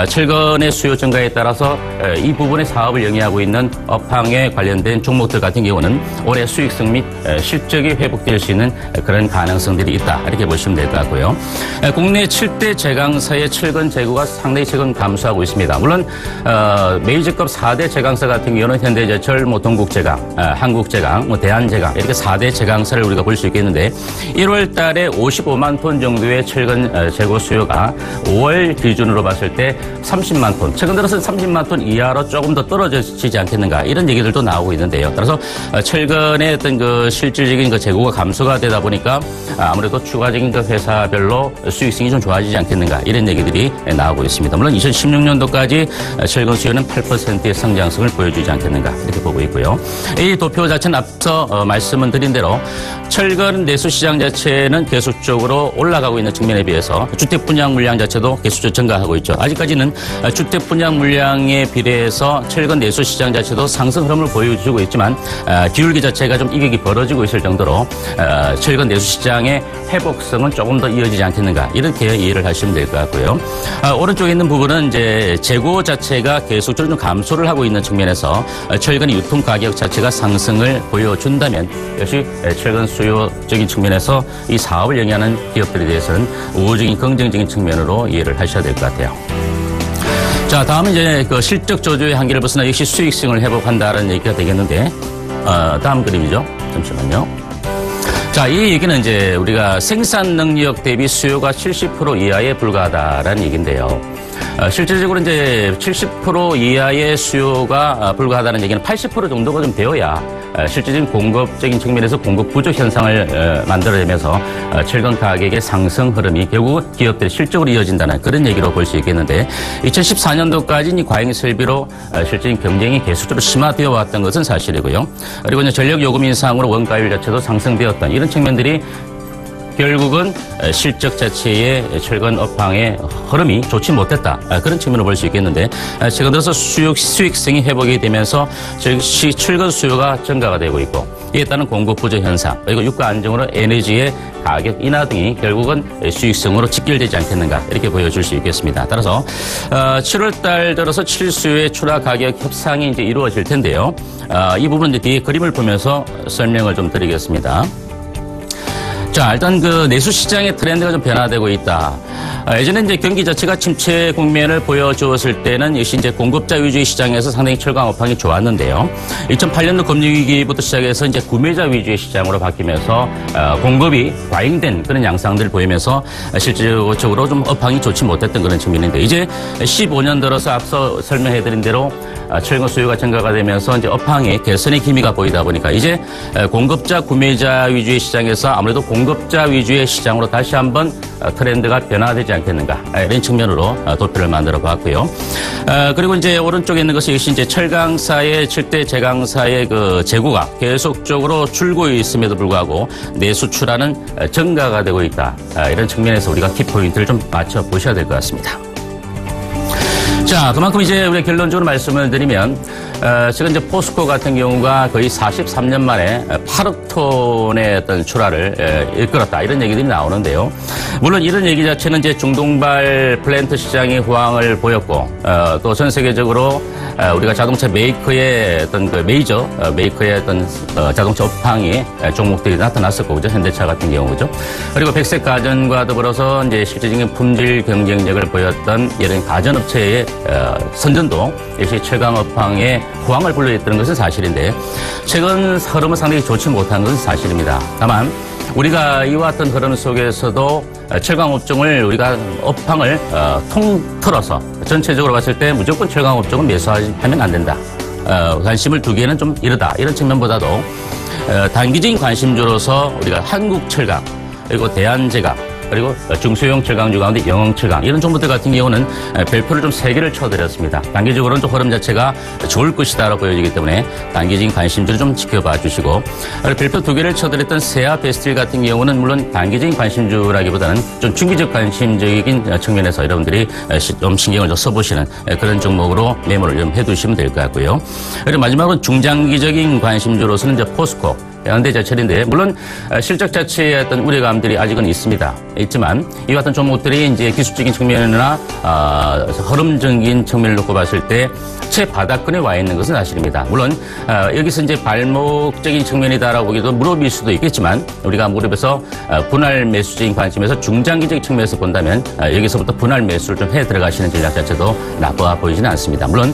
철근의 수요 증가에 따라서 이 부분의 사업을 영위하고 있는 업황에 관련된 종목들 같은 경우는 올해 수익성 및 실적이 회복될 수 있는 그런 가능성들이 있다. 이렇게 보시면 될 것 같고요. 국내 7대 제강사의 철근 재고가 상당히 최근 감소하고 있습니다. 물론 메이저급 4대 제강사 같은 경우는 현대제철, 동국제강, 한국제강, 대한제강 이렇게 4대 제강사를 우리가 볼 수 있겠는데 1월 달에 55만 톤 정도의 철근 재고 수요가 5월 기준으로 봤을 때 30만 톤, 최근 들어서는 30만 톤 이하로 조금 더 떨어지지 않겠는가 이런 얘기들도 나오고 있는데요. 따라서 철근의 어떤 그 실질적인 그 재고가 감소가 되다 보니까 아무래도 추가적인 그 회사별로 수익성이 좀 좋아지지 않겠는가 이런 얘기들이 나오고 있습니다. 물론 2016년도까지 철근 수요는 8%의 성장성을 보여주지 않겠는가 이렇게 보고 있고요. 이 도표 자체는 앞서 말씀을 드린 대로 철근 내수 시장 자체는 계속적으로 올라가고 있는 측면에 비해서 주택 분양 물량 자체도 계속적으로 증가하고 있죠. 아직까지는 주택 분양 물량에 비례해서 철근 내수 시장 자체도 상승 흐름을 보여주고 있지만 기울기 자체가 좀 이격이 벌어지고 있을 정도로 철근 내수 시장의 회복성은 조금 더 이어지지 않겠는가 이렇게 이해를 하시면 될 것 같고요. 오른쪽에 있는 부분은 이제 재고 자체가 계속적으로 좀 감소를 하고 있는 측면에서 철근의 유통 가격 자체가 상승을 보여준다면 역시 철근 수요적인 측면에서 이 사업을 영위하는 기업들에 대해서는 우호적인 긍정적인 측면으로 이해를 하셔야 될 것 같아요. 자, 다음은 이제 그 실적 저조의 한계를 벗어나 역시 수익성을 회복한다는 얘기가 되겠는데 다음 그림이죠. 잠시만요. 자, 이 얘기는 이제 우리가 생산 능력 대비 수요가 70% 이하에 불과하다라는 얘기인데요. 실질적으로 이제 70% 이하의 수요가 불과하다는 얘기는 80% 정도가 좀 되어야 실질적인 공급적인 측면에서 공급 부족 현상을 만들어내면서 철근 가격의 상승 흐름이 결국 기업들의 실적으로 이어진다는 그런 얘기로 볼 수 있겠는데 2014년도까지 이 과잉 설비로 실질적인 경쟁이 계속적으로 심화되어 왔던 것은 사실이고요. 그리고 이제 전력 요금 인상으로 원가율 자체도 상승되었던 이런 측면들이 결국은 실적 자체의 철근 업황의 흐름이 좋지 못했다. 그런 측면으로 볼 수 있겠는데 최근 들어서 수익성이 회복이 되면서 즉시 철근 수요가 증가가 되고 있고 이에 따른 공급 부족 현상 그리고 유가 안정으로 에너지의 가격 인하 등이 결국은 수익성으로 직결되지 않겠는가 이렇게 보여줄 수 있겠습니다. 따라서 7월 달 들어서 칠수요의 추가 가격 협상이 이제 이루어질 텐데요. 이 부분은 이제 뒤에 그림을 보면서 설명을 좀 드리겠습니다. 자, 일단 그 내수 시장의 트렌드가 좀 변화되고 있다. 예전에 이제 경기 자체가 침체 국면을 보여주었을 때는 역시 이제 공급자 위주의 시장에서 상당히 철강 업황이 좋았는데요. 2008년도 금융위기부터 시작해서 이제 구매자 위주의 시장으로 바뀌면서 공급이 과잉된 그런 양상들을 보이면서 실질적으로 좀 업황이 좋지 못했던 그런 측면인데 이제 15년 들어서 앞서 설명해드린 대로 철근 수요가 증가가 되면서 이제 업황의 개선의 기미가 보이다 보니까 이제 공급자 구매자 위주의 시장에서 아무래도 공급자 위주의 시장으로 다시 한번 트렌드가 변화되지 않겠는가 이런 측면으로 도표를 만들어 봤고요. 그리고 이제 오른쪽에 있는 것이 역시 이제 철강사의 7대 제강사의 그 재고가 계속적으로 줄고 있음에도 불구하고 내수출하는 증가가 되고 있다. 이런 측면에서 우리가 키포인트를 좀 맞춰 보셔야 될 것 같습니다. 자, 그만큼 이제 우리 결론적으로 말씀을 드리면, 지금 이제 포스코 같은 경우가 거의 43년 만에 8억 톤의 어떤 출하를 이끌었다. 이런 얘기들이 나오는데요. 물론 이런 얘기 자체는 이제 중동발 플랜트 시장이 호황을 보였고, 또 전 세계적으로 우리가 자동차 메이커의 어떤 그 메이커의 어떤 자동차 업황이 종목들이 나타났었고, 그죠? 현대차 같은 경우죠. 그리고 백색 가전과 더불어서 이제 실질적인 품질 경쟁력을 보였던 이런 가전업체의 선전도 역시 최강 업황의 호황을 불러일으켰던 것은 사실인데, 최근 흐름은 상당히 좋지 못한 것은 사실입니다. 다만 우리가 이와 같은 흐름 속에서도 철강 업종을 우리가 업황을 통틀어서 전체적으로 봤을 때 무조건 철강 업종은 매수하면 안 된다. 관심을 두기에는 좀 이르다. 이런 측면보다도 단기적인 관심주로서 우리가 한국철강, 그리고 대한제강, 그리고 중소형 철강주 가운데 영흥철강, 이런 종목들 같은 경우는 별표를 좀 3개를 쳐드렸습니다. 단기적으로는 좀 흐름 자체가 좋을 것이다라고 보여지기 때문에 단기적인 관심주를 좀 지켜봐 주시고, 별표 2개를 쳐드렸던 세아 베스틸 같은 경우는 물론 단기적인 관심주라기보다는 좀 중기적 관심적인 측면에서 여러분들이 좀 신경을 좀 써보시는 그런 종목으로 메모를 좀 해두시면 될 것 같고요. 그리고 마지막으로 중장기적인 관심주로서는 이제 포스코, 현대제철인데, 물론 실적 자체의 어떤 우려감들이 아직은 있지만 이와 같은 종목들이 이제 기술적인 측면이나 흐름적인 측면을 놓고 봤을 때 최바닥권에 와 있는 것은 사실입니다. 물론 여기서 이제 발목적인 측면이다라고 보기도 무릎일 수도 있겠지만, 우리가 무릎에서 분할 매수적인 관점에서 중장기적 측면에서 본다면 여기서부터 분할 매수를 좀 해 들어가시는 전략 자체도 나빠 보이지는 않습니다. 물론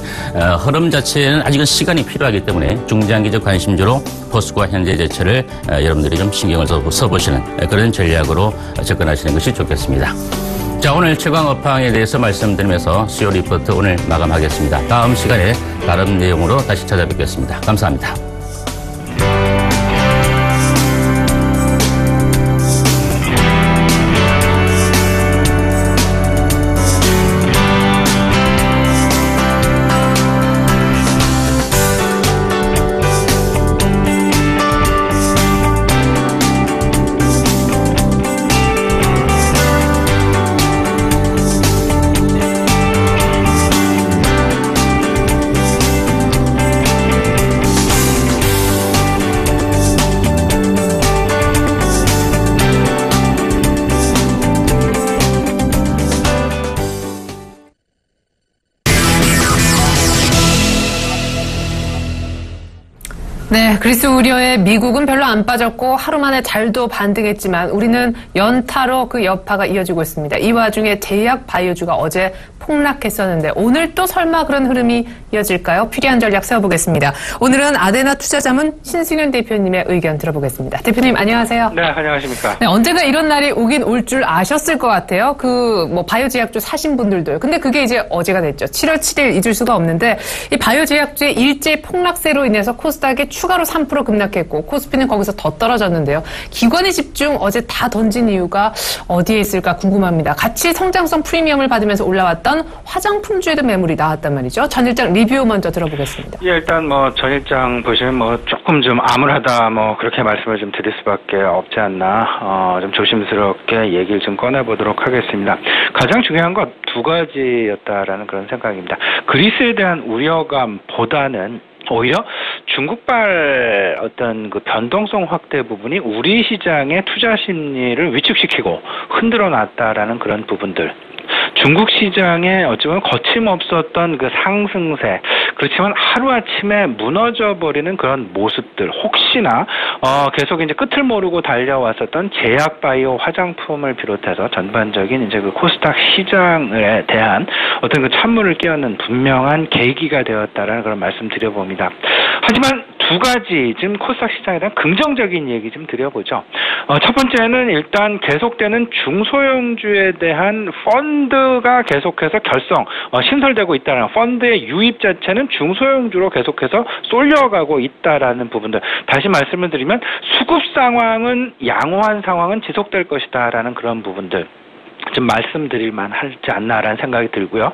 흐름 자체는 아직은 시간이 필요하기 때문에 중장기적 관심주로 포스코와 현대제철을 여러분들이 좀 신경을 써보시는 그런 전략으로 접근하시는 것이 좋겠습니다. 자, 오늘 최강 업황에 대해서 말씀드리면서 수요 리포트 오늘 마감하겠습니다. 다음 시간에 다른 내용으로 다시 찾아뵙겠습니다. 감사합니다. 네, 그리스 우려에 미국은 별로 안 빠졌고 하루 만에 달도 반등했지만 우리는 연타로 그 여파가 이어지고 있습니다. 이 와중에 제약 바이오주가 어제 폭락했었는데 오늘 또 설마 그런 흐름이 이어질까요? 필요한 전략 세워보겠습니다. 오늘은 아데나 투자자문 신승윤 대표님의 의견 들어보겠습니다. 대표님 안녕하세요. 네, 안녕하십니까. 네, 언젠가 이런 날이 오긴 올 줄 아셨을 것 같아요. 바이오 제약주 사신 분들도요. 근데 그게 이제 어제가 됐죠. 7월 7일 잊을 수가 없는데 이 바이오 제약주의 일제 폭락세로 인해서 코스닥이 추가로 3% 급락했고 코스피는 거기서 더 떨어졌는데요. 기관의 집중 어제 다 던진 이유가 어디에 있을까 궁금합니다. 같이 성장성 프리미엄을 받으면서 올라왔던 화장품주에도 매물이 나왔단 말이죠. 전 일장 리뷰 먼저 들어보겠습니다. 예, 일단 전 일장 보시면 조금 좀 암울하다 그렇게 말씀을 좀 드릴 수밖에 없지 않나 좀 조심스럽게 얘기를 좀 꺼내보도록 하겠습니다. 가장 중요한 건 두 가지였다라는 그런 생각입니다. 그리스에 대한 우려감보다는 오히려 중국발 어떤 그 변동성 확대 부분이 우리 시장의 투자 심리를 위축시키고 흔들어 놨다라는 그런 부분들. 중국 시장에 어쩌면 거침없었던 그 상승세, 그렇지만 하루아침에 무너져버리는 그런 모습들, 혹시나 계속 이제 끝을 모르고 달려왔었던 제약 바이오 화장품을 비롯해서 전반적인 이제 그 코스닥 시장에 대한 어떤 그 찬물을 끼얹는 분명한 계기가 되었다라는 그런 말씀 드려봅니다. 하지만 두 가지 지금 코스닥 시장에 대한 긍정적인 얘기 좀 드려보죠. 첫 번째는 일단 계속되는 중소형주에 대한 펀드가 계속해서 신설되고 있다는 펀드의 유입 자체는 중소형주로 계속해서 쏠려가고 있다라는 부분들. 다시 말씀을 드리면 수급 상황은 양호한 상황은 지속될 것이다라는 그런 부분들 좀 말씀드릴 만하지 않나라는 생각이 들고요.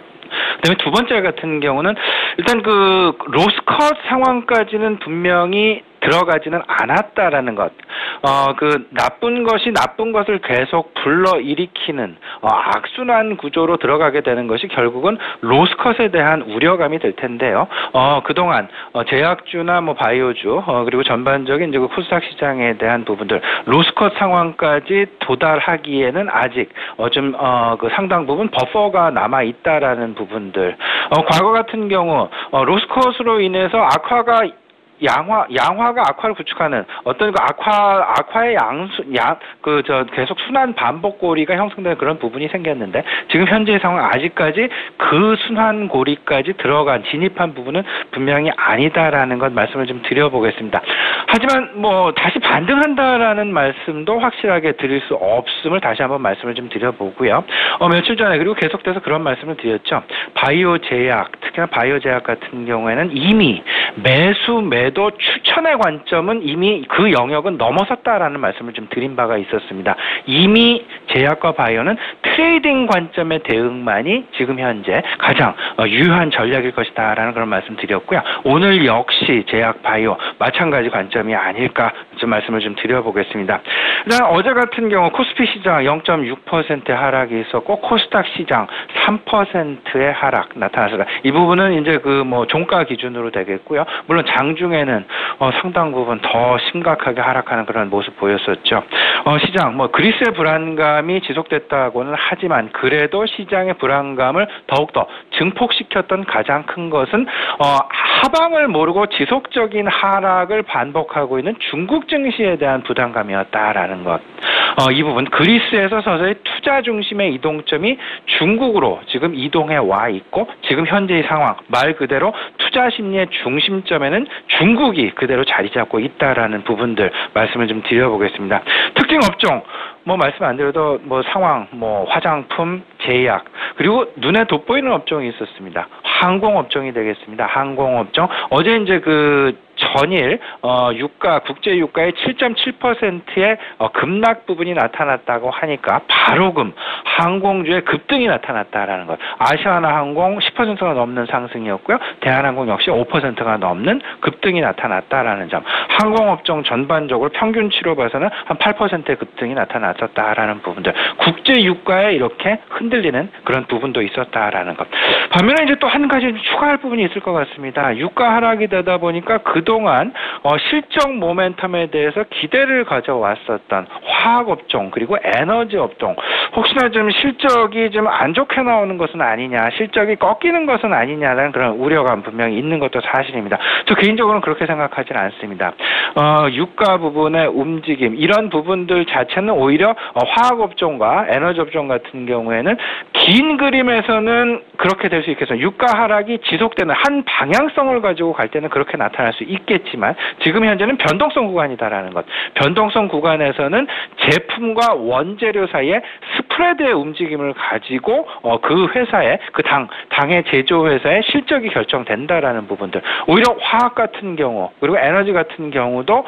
그다음에 두 번째 같은 경우는 일단 그 로스컷 상황까지는 분명히 들어가지는 않았다라는 것. 그 나쁜 것이 나쁜 것을 계속 불러일으키는 악순환 구조로 들어가게 되는 것이 결국은 로스컷에 대한 우려감이 될 텐데요. 그동안 제약주나 뭐 바이오주 그리고 전반적인 이제 그 코스닥 시장에 대한 부분들 로스컷 상황까지 도달하기에는 아직 그 상당 부분 버퍼가 남아 있다라는 부분들. 과거 같은 경우 로스컷으로 인해서 악화가 양화가 악화를 구축하는 어떤 그 악화의 계속 순환 반복 고리가 형성되는 그런 부분이 생겼는데 지금 현재 상황 아직까지 그 순환 고리까지 진입한 부분은 분명히 아니다라는 것 말씀을 좀 드려보겠습니다. 하지만 뭐 다시 반등한다라는 말씀도 확실하게 드릴 수 없음을 다시 한번 말씀을 좀 드려보고요. 며칠 전에 그리고 계속돼서 그런 말씀을 드렸죠. 바이오 제약, 특히나 바이오 제약 같은 경우에는 이미 매도 추천의 관점은 이미 그 영역은 넘어섰다라는 말씀을 좀 드린 바가 있었습니다. 이미 제약과 바이오는 트레이딩 관점의 대응만이 지금 현재 가장 유효한 전략일 것이다라는 그런 말씀 드렸고요. 오늘 역시 제약 바이오 마찬가지 관점이 아닐까 좀 말씀을 좀 드려보겠습니다. 일단 어제 같은 경우 코스피 시장 0.6% 하락이 있었고 코스닥 시장 3%의 하락 나타났습니다. 이 부분은 이제 그 뭐 종가 기준으로 되겠고요. 물론 장중에는 상당 부분 더 심각하게 하락하는 그런 모습 보였었죠. 시장 그리스의 불안감이 지속됐다고는 하지만 그래도 시장의 불안감을 더욱더 증폭시켰던 가장 큰 것은 하방을 모르고 지속적인 하락을 반복하고 있는 중국 증시에 대한 부담감이었다라는 것. 이 부분 그리스에서 서서히 투자 중심의 이동점이 중국으로 지금 이동해 와 있고 지금 현재의 상황 말 그대로 투자 심리의 중심점에는 중국이 그대로 자리 잡고 있다라는 부분들 말씀을 좀 드려보겠습니다. 특징 업종 말씀 안 드려도 상황 화장품, 제약 그리고 눈에 돋보이는 업종이 있었습니다. 항공 업종이 되겠습니다. 항공 업종 어제 이제 그 전일 국제 유가의 7.7%의 급락 부분이 나타났다고 하니까 바로금 항공주의 급등이 나타났다라는 것. 아시아나항공 10%가 넘는 상승이었고요. 대한항공 역시 5%가 넘는 급등이 나타났다라는 점. 항공업종 전반적으로 평균치로 봐서는 한 8%의 급등이 나타났었다라는 부분들. 국제 유가에 이렇게 흔들리는 그런 부분도 있었다라는 것. 반면에 이제 또 한 가지 추가할 부분이 있을 것 같습니다. 유가 하락이 되다 보니까 그동안 실적 모멘텀에 대해서 기대를 가져왔었던 화학업종 그리고 에너지 업종 혹시나 좀 실적이 좀 안 좋게 나오는 것은 아니냐 실적이 꺾이는 것은 아니냐라는 그런 우려감 분명히 있는 것도 사실입니다. 저 개인적으로는 그렇게 생각하지는 않습니다. 유가 부분의 움직임 이런 부분들 자체는 오히려 화학업종과 에너지업종 같은 경우에는 긴 그림에서는 그렇게 될 수 있겠어요. 유가 하락이 지속되는 한 방향성을 가지고 갈 때는 그렇게 나타날 수 있겠지만 지금 현재는 변동성 구간이다라는 것. 변동성 구간에서는 제품과 원재료 사이에 스프레드의 움직임을 가지고 그 회사의 당의 제조 회사의 실적이 결정된다라는 부분들. 오히려 화학 같은 경우 그리고 에너지 같은 경우도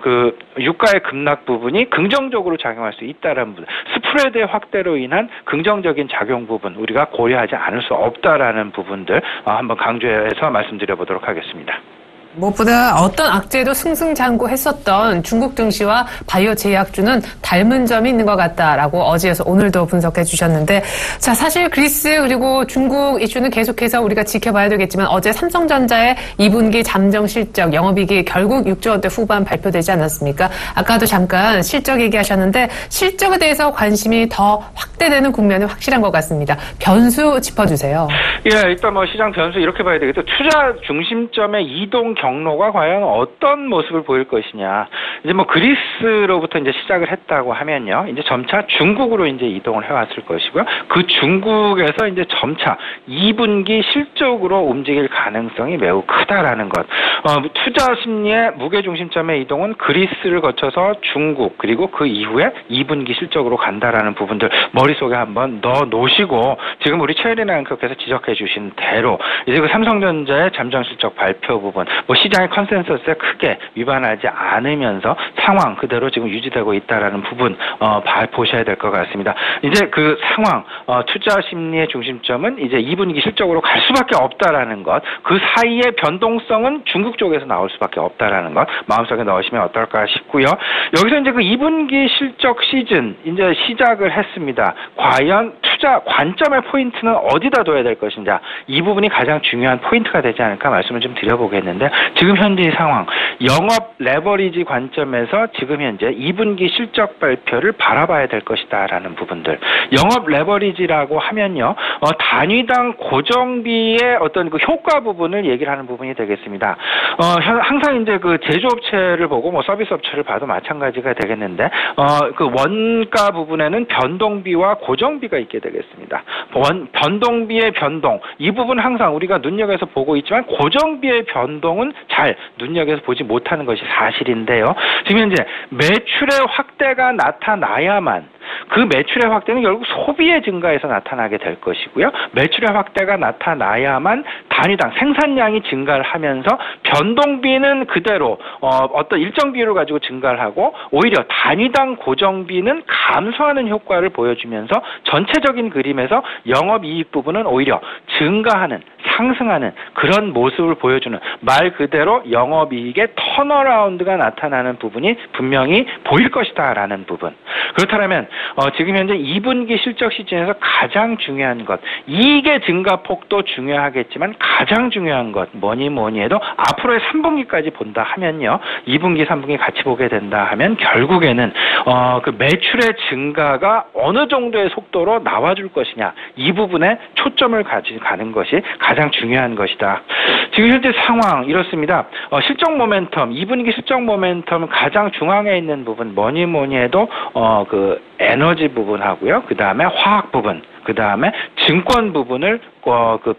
그 유가의 급락 부분이 긍정적으로 작용할 수 있다라는 부분. 스프레드의 확대로 인한 긍정적인 작용 부분 우리가 고려하지 않을 수 없다라는 부분들 한번 강조해서 말씀드려보도록 하겠습니다. 무엇보다 어떤 악재도 승승장구했었던 중국 증시와 바이오 제약주는 닮은 점이 있는 것 같다라고 어제에서 오늘도 분석해 주셨는데 자 사실 그리스 그리고 중국 이슈는 계속해서 우리가 지켜봐야 되겠지만 어제 삼성전자의 2분기 잠정 실적 영업이익이 결국 6조 원대 후반 발표되지 않았습니까? 아까도 잠깐 실적 얘기하셨는데 실적에 대해서 관심이 더 확대되는 국면이 확실한 것 같습니다. 변수 짚어주세요. 예, 일단 시장 변수 이렇게 봐야 되겠죠. 투자 중심점의 이동 경로가 과연 어떤 모습을 보일 것이냐. 이제 그리스로부터 이제 시작을 했다고 하면요. 이제 점차 중국으로 이제 이동을 해왔을 것이고요. 그 중국에서 이제 점차 2분기 실적으로 움직일 가능성이 매우 크다라는 것. 투자 심리의 무게 중심점의 이동은 그리스를 거쳐서 중국 그리고 그 이후에 2분기 실적으로 간다라는 부분들 머릿속에 한번 넣어 놓으시고 지금 우리 최혜린 앵커께서 지적해 주신 대로 이제 그 삼성전자의 잠정 실적 발표 부분 시장의 컨센서스에 크게 위반하지 않으면서 있고요. 상황 그대로 지금 유지되고 있다라는 부분 보셔야 될 것 같습니다. 이제 그 상황 투자 심리의 중심점은 이제 2분기 실적으로 갈 수밖에 없다라는 것, 그 사이의 변동성은 중국 쪽에서 나올 수밖에 없다라는 것 마음속에 넣으시면 어떨까 싶고요. 여기서 이제 그 2분기 실적 시즌 이제 시작을 했습니다. 과연 투자 관점의 포인트는 어디다 둬야 될 것인가, 이 부분이 가장 중요한 포인트가 되지 않을까 말씀을 좀 드려보겠는데, 지금 현재 상황 영업 레버리지 관점에서 지금 현재 2분기 실적 발표를 바라봐야 될 것이다라는 부분들. 영업 레버리지라고 하면요, 단위당 고정비의 어떤 그 효과 부분을 얘기를 하는 부분이 되겠습니다. 항상 이제 그 제조업체를 보고 뭐 서비스 업체를 봐도 마찬가지가 되겠는데, 그 원가 부분에는 변동비와 고정비가 있게 되겠습니다. 변동비의 변동, 이 부분 항상 우리가 눈여겨서 보고 있지만 고정비의 변동은 잘 눈여겨서 보지 못하는 것이 사실인데요. 지금 현재 매출의 확대가 나타나야만, 그 매출의 확대는 결국 소비의 증가에서 나타나게 될 것이고요. 매출의 확대가 나타나야만 단위당 생산량이 증가를 하면서 변동비는 그대로 어떤 일정 비율을 가지고 증가를 하고, 오히려 단위당 고정비는 감소하는 효과를 보여주면서 전체적인 그림에서 영업이익 부분은 오히려 증가하는, 상승하는 그런 모습을 보여주는, 말 그대로 영업이익의 턴어라운드가 나타나는 부분이 분명히 보일 것이다라는 부분. 그렇다면 지금 현재 2분기 실적 시즌에서 가장 중요한 것, 이익의 증가폭도 중요하겠지만 가장 중요한 것 뭐니 해도 앞으로의 3분기까지 본다 하면요, 2분기 3분기 같이 보게 된다 하면 결국에는 그 매출의 증가가 어느 정도의 속도로 나와줄 것이냐, 이 부분에 초점을 가는 것이 가장 중요한 것이다. 지금 현재 상황 이렇습니다. 실적 모멘텀, 2분기 실적 모멘텀 가장 중앙에 있는 부분 뭐니 해도 그 에너지 부분하고요, 그 다음에 화학 부분, 그 다음에 증권 부분을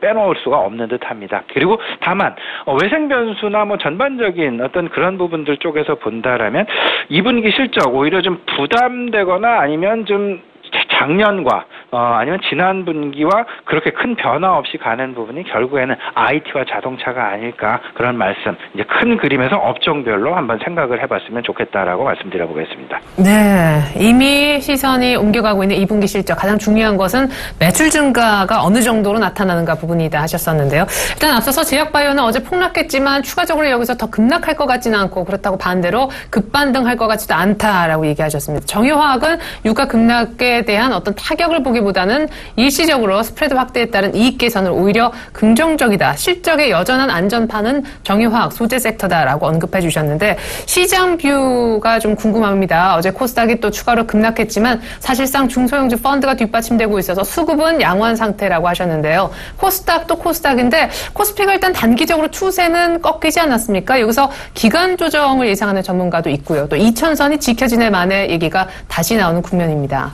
빼놓을 수가 없는 듯합니다. 그리고 다만 외생 변수나 뭐 전반적인 어떤 그런 부분들 쪽에서 본다라면 2분기 실적 오히려 좀 부담되거나 아니면 좀 작년과 아니면 지난 분기와 그렇게 큰 변화 없이 가는 부분이 결국에는 IT와 자동차가 아닐까, 그런 말씀, 이제 큰 그림에서 업종별로 한번 생각을 해봤으면 좋겠다라고 말씀드려보겠습니다. 네, 이미 시선이 옮겨가고 있는 2분기 실적, 가장 중요한 것은 매출 증가가 어느 정도로 나타나는가 부분이다 하셨었는데요. 일단 앞서서 제약바이오는 어제 폭락했지만 추가적으로 여기서 더 급락할 것 같지는 않고, 그렇다고 반대로 급반등할 것 같지도 않다라고 얘기하셨습니다. 정유화학은 유가 급락에 대한 어떤 타격을 보기보다는 일시적으로 스프레드 확대에 따른 이익 개선을 오히려 긍정적이다. 실적의 여전한 안전판은 정유화학 소재 섹터다라고 언급해 주셨는데, 시장 뷰가 좀 궁금합니다. 어제 코스닥이 또 추가로 급락했지만 사실상 중소형주 펀드가 뒷받침되고 있어서 수급은 양호한 상태라고 하셨는데요. 코스닥도 코스닥인데 코스피가 일단 단기적으로 추세는 꺾이지 않았습니까? 여기서 기간 조정을 예상하는 전문가도 있고요. 또 2000선이 지켜지네 만의 얘기가 다시 나오는 국면입니다.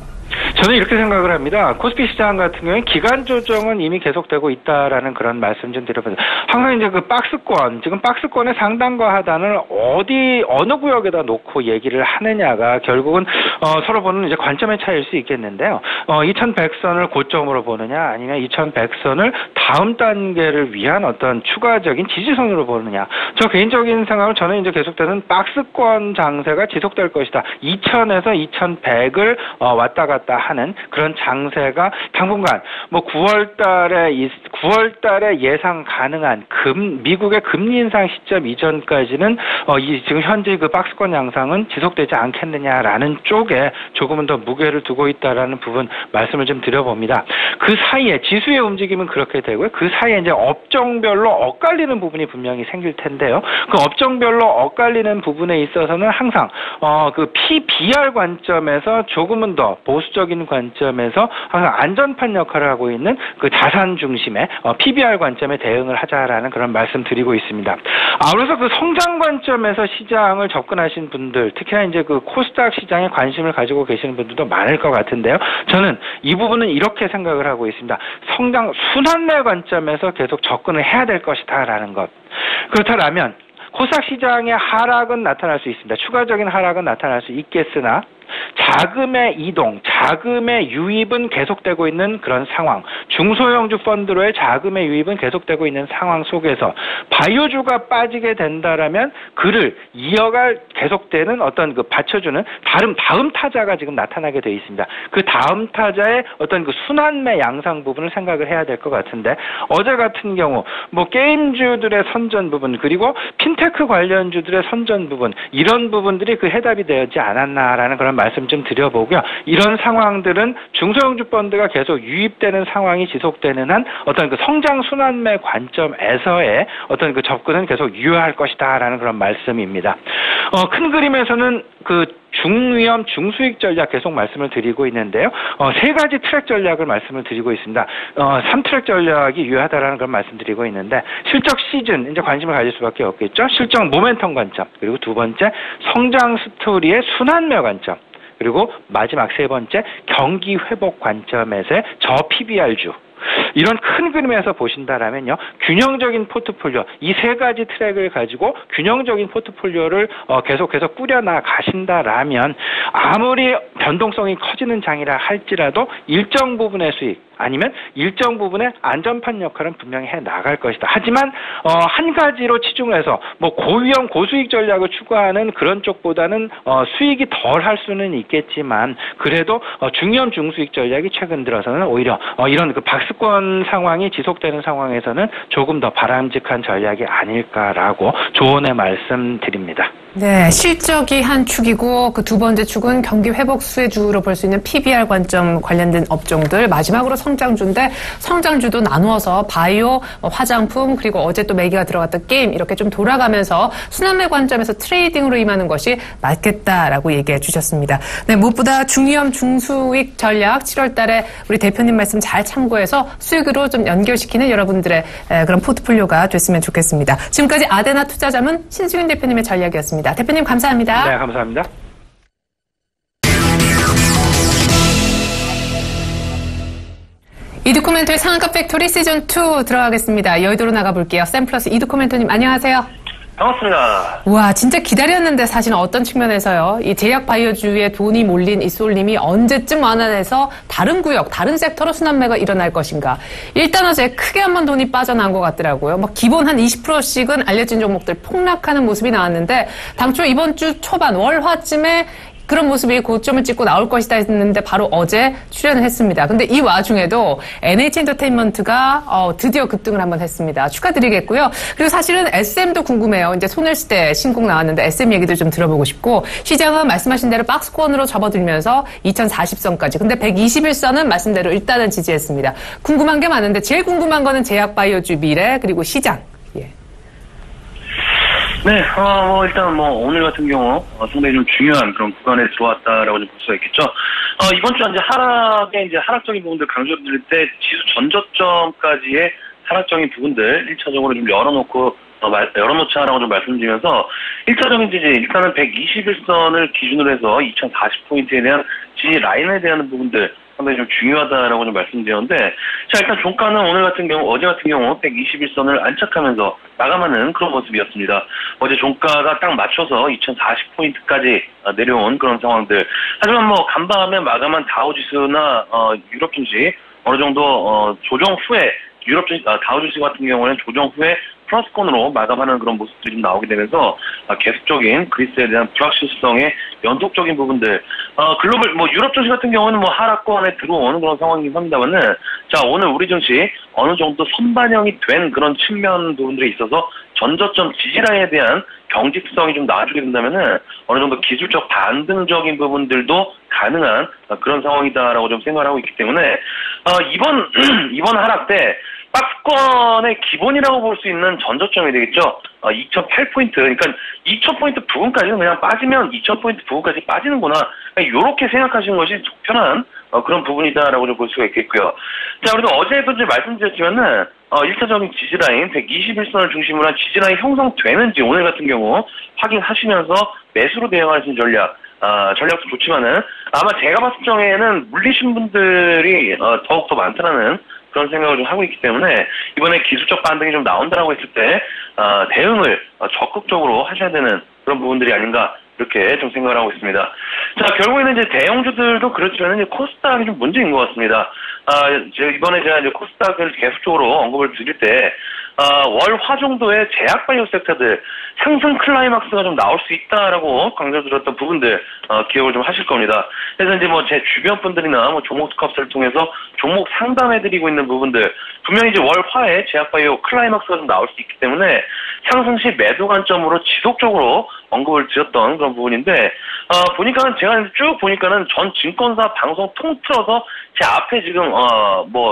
저는 이렇게 생각을 합니다. 코스피 시장 같은 경우에 기간 조정은 이미 계속되고 있다라는 그런 말씀 좀 드려봅니다. 항상 이제 그 박스권, 지금 박스권의 상단과 하단을 어느 구역에다 놓고 얘기를 하느냐가 결국은 서로 보는 이제 관점의 차이일 수 있겠는데요. 2100선을 고점으로 보느냐, 아니면 2100선을 다음 단계를 위한 어떤 추가적인 지지선으로 보느냐. 저 개인적인 생각은 저는 이제 계속되는 박스권 장세가 지속될 것이다. 2000에서 2100을 왔다 갔다 하는 그런 장세가 당분간 뭐 9월 달에 예상 가능한 미국의 금리 인상 시점 이전까지는 지금 현재 그 박스권 양상은 지속되지 않겠느냐라는 쪽에 조금은 더 무게를 두고 있다라는 부분 말씀을 좀 드려봅니다. 그 사이에 지수의 움직임은 그렇게 되고요. 그 사이에 이제 업종별로 엇갈리는 부분이 분명히 생길 텐데요. 그 업종별로 엇갈리는 부분에 있어서는 항상 그 PBR 관점에서 조금은 더 보수적인 관점에서 항상 안전판 역할을 하고 있는 그 자산 중심의 PBR 관점에 대응을 하자라는 그런 말씀 드리고 있습니다. 아울러서 그 성장 관점에서 시장을 접근하신 분들, 특히나 이제 그 코스닥 시장에 관심을 가지고 계시는 분들도 많을 것 같은데요. 저는 이 부분은 이렇게 생각을 하고 있습니다. 성장 순환매 관점에서 계속 접근을 해야 될 것이다라는 것. 그렇다면 코스닥 시장의 하락은 나타날 수 있습니다. 추가적인 하락은 나타날 수 있겠으나 자금의 이동, 자금의 유입은 계속되고 있는 그런 상황, 중소형주 펀드로의 자금의 유입은 계속되고 있는 상황 속에서 바이오주가 빠지게 된다라면 그를 이어갈 계속되는 어떤 그 받쳐주는 다음 타자가 지금 나타나게 돼 있습니다. 그 다음 타자의 어떤 그 순환매 양상 부분을 생각을 해야 될 것 같은데, 어제 같은 경우 뭐 게임주들의 선전 부분, 그리고 핀테크 관련주들의 선전 부분, 이런 부분들이 그 해답이 되지 않았나라는 그런 말씀 좀 드려보고요. 이런 상황들은 중소형주 펀드가 계속 유입되는 상황이 지속되는 한 어떤 그 성장 순환매 관점에서의 어떤 그 접근은 계속 유효할 것이다라는 그런 말씀입니다. 큰 그림에서는 그 중위험 중수익 전략 계속 말씀을 드리고 있는데요. 세 가지 트랙 전략을 말씀을 드리고 있습니다. 3트랙 전략이 유효하다라는 그런 말씀드리고 있는데, 실적 시즌 이제 관심을 가질 수밖에 없겠죠. 실적 모멘텀 관점, 그리고 두 번째 성장 스토리의 순환매 관점, 그리고 마지막 세 번째 경기 회복 관점에서의 저 PBR주. 이런 큰 그림에서 보신다라면요, 균형적인 포트폴리오, 이 세 가지 트랙을 가지고 균형적인 포트폴리오를 계속해서 꾸려나 가신다라면 아무리 변동성이 커지는 장이라 할지라도 일정 부분의 수익, 아니면 일정 부분의 안전판 역할은 분명히 해 나갈 것이다. 하지만 한 가지로 치중을 해서 뭐 고위험 고수익 전략을 추구하는 그런 쪽보다는 수익이 덜 할 수는 있겠지만, 그래도 중위험 중수익 전략이 최근 들어서는 오히려 이런 그 박스권 상황이 지속되는 상황에서는 조금 더 바람직한 전략이 아닐까라고 조언의 말씀드립니다. 네, 실적이 한 축이고 그 두 번째 축은 경기 회복 수혜주로 볼 수 있는 PBR 관점 관련된 업종들, 마지막으로 성장주인데 성장주도 나누어서 바이오, 화장품, 그리고 어제 또 매기가 들어갔던 게임, 이렇게 좀 돌아가면서 순환매 관점에서 트레이딩으로 임하는 것이 맞겠다라고 얘기해 주셨습니다. 네, 무엇보다 중위험 중수익 전략 7월 달에 우리 대표님 말씀 잘 참고해서 수익으로 좀 연결시키는 여러분들의 그런 포트폴리오가 됐으면 좋겠습니다. 지금까지 아데나 투자자문 신승윤 대표님의 전략이었습니다. 대표님 감사합니다. 네, 감사합니다. 이두코멘토의 상한가 팩토리 시즌2 들어가겠습니다. 여의도로 나가볼게요. 샘플러스 이두코멘토님 안녕하세요. 반갑습니다. 와, 진짜 기다렸는데 사실은 어떤 측면에서요. 이 제약 바이오주에 돈이 몰린 이 쏠림이 언제쯤 완화돼서 다른 구역, 다른 섹터로 순환매가 일어날 것인가. 일단 어제 크게 한번 돈이 빠져나온 것 같더라고요. 막 기본 한 20%씩은 알려진 종목들 폭락하는 모습이 나왔는데, 당초 이번 주 초반 월화쯤에 그런 모습이 고점을 찍고 나올 것이다 했는데 바로 어제 출연을 했습니다. 근데 이 와중에도 NH엔터테인먼트가 드디어 급등을 한번 했습니다. 축하드리겠고요. 그리고 사실은 SM도 궁금해요. 이제 소멸시대 신곡 나왔는데 SM 얘기도 좀 들어보고 싶고, 시장은 말씀하신 대로 박스권으로 접어들면서 2040선까지. 근데 121선은 말씀대로 일단은 지지했습니다. 궁금한 게 많은데 제일 궁금한 거는 제약 바이오주 미래, 그리고 시장. 네, 일단 오늘 같은 경우, 상당히 좀 중요한 그런 구간에 들어왔다라고 좀 볼 수가 있겠죠. 이번 주 이제 하락적인 부분들 강조드릴 때 지수 전저점까지의 하락적인 부분들 1차적으로 좀 열어놓자라고 좀 말씀드리면서, 1차적인 지지, 일단은 121선을 기준으로 해서 2040포인트에 대한 지지 라인에 대한 부분들, 상당히 좀 중요하다라고 좀 말씀드렸는데, 자, 일단 종가는 어제 같은 경우 121선을 안착하면서 마감하는 그런 모습이었습니다. 어제 종가가 딱 맞춰서 2040포인트까지 내려온 그런 상황들. 하지만 간밤에 마감한 다우지수나 유럽 증시 어느 정도 조정 후에 다우지수 같은 경우는 조정 후에 플러스권으로 마감하는 그런 모습들이 좀 나오게 되면서 계속적인 그리스에 대한 불확실성의 연속적인 부분들, 글로벌 유럽 증시 같은 경우는 하락권에 들어오는 그런 상황이긴 합니다만은, 자, 오늘 우리 증시 어느 정도 선반영이 된 그런 측면 부분들이 있어서 전저점 지지라인에 대한 경직성이 좀 나아지게 된다면은 어느 정도 기술적 반등적인 부분들도 가능한 그런 상황이다라고 좀 생각을 하고 있기 때문에, 이번 하락 때 박스권의 기본이라고 볼 수 있는 전저점이 되겠죠. 2008포인트, 그러니까 2000포인트 부분까지는 그냥 빠지면 2000포인트 부분까지 빠지는구나, 이렇게 생각하시는 것이 적편한 그런 부분이다라고 좀 볼 수가 있겠고요. 자, 그래도 어제도 이제 말씀드렸지만은 1차적인 지지라인 121선을 중심으로 한 지지라인 형성되는지 오늘 같은 경우 확인하시면서 매수로 대응하시는 전략도 좋지만은, 아마 제가 봤을 적에는 물리신 분들이 더욱더 많다는 그런 생각을 좀 하고 있기 때문에, 이번에 기술적 반등이 좀 나온다라고 했을 때 대응을 적극적으로 하셔야 되는 그런 부분들이 아닌가 이렇게 좀 생각을 하고 있습니다. 자, 결국에는 이제 대형주들도 그렇지만 이제 코스닥이 좀 문제인 것 같습니다. 이번에 제가 이제 코스닥을 계속적으로 언급을 드릴 때, 월화 정도의 제약바이오 섹터들 상승 클라이막스가 좀 나올 수 있다라고 강조드렸던 부분들, 기억을 좀 하실 겁니다. 그래서 이제 뭐 제 주변 분들이나 뭐 종목 스캅스를 통해서 종목 상담해드리고 있는 부분들, 분명히 이제 월화에 제약바이오 클라이막스가 좀 나올 수 있기 때문에 상승 시 매도 관점으로 지속적으로 언급을 드렸던 그런 부분인데, 보니까는 제가 쭉 보니까는 전 증권사 방송 통틀어서 제 앞에 지금,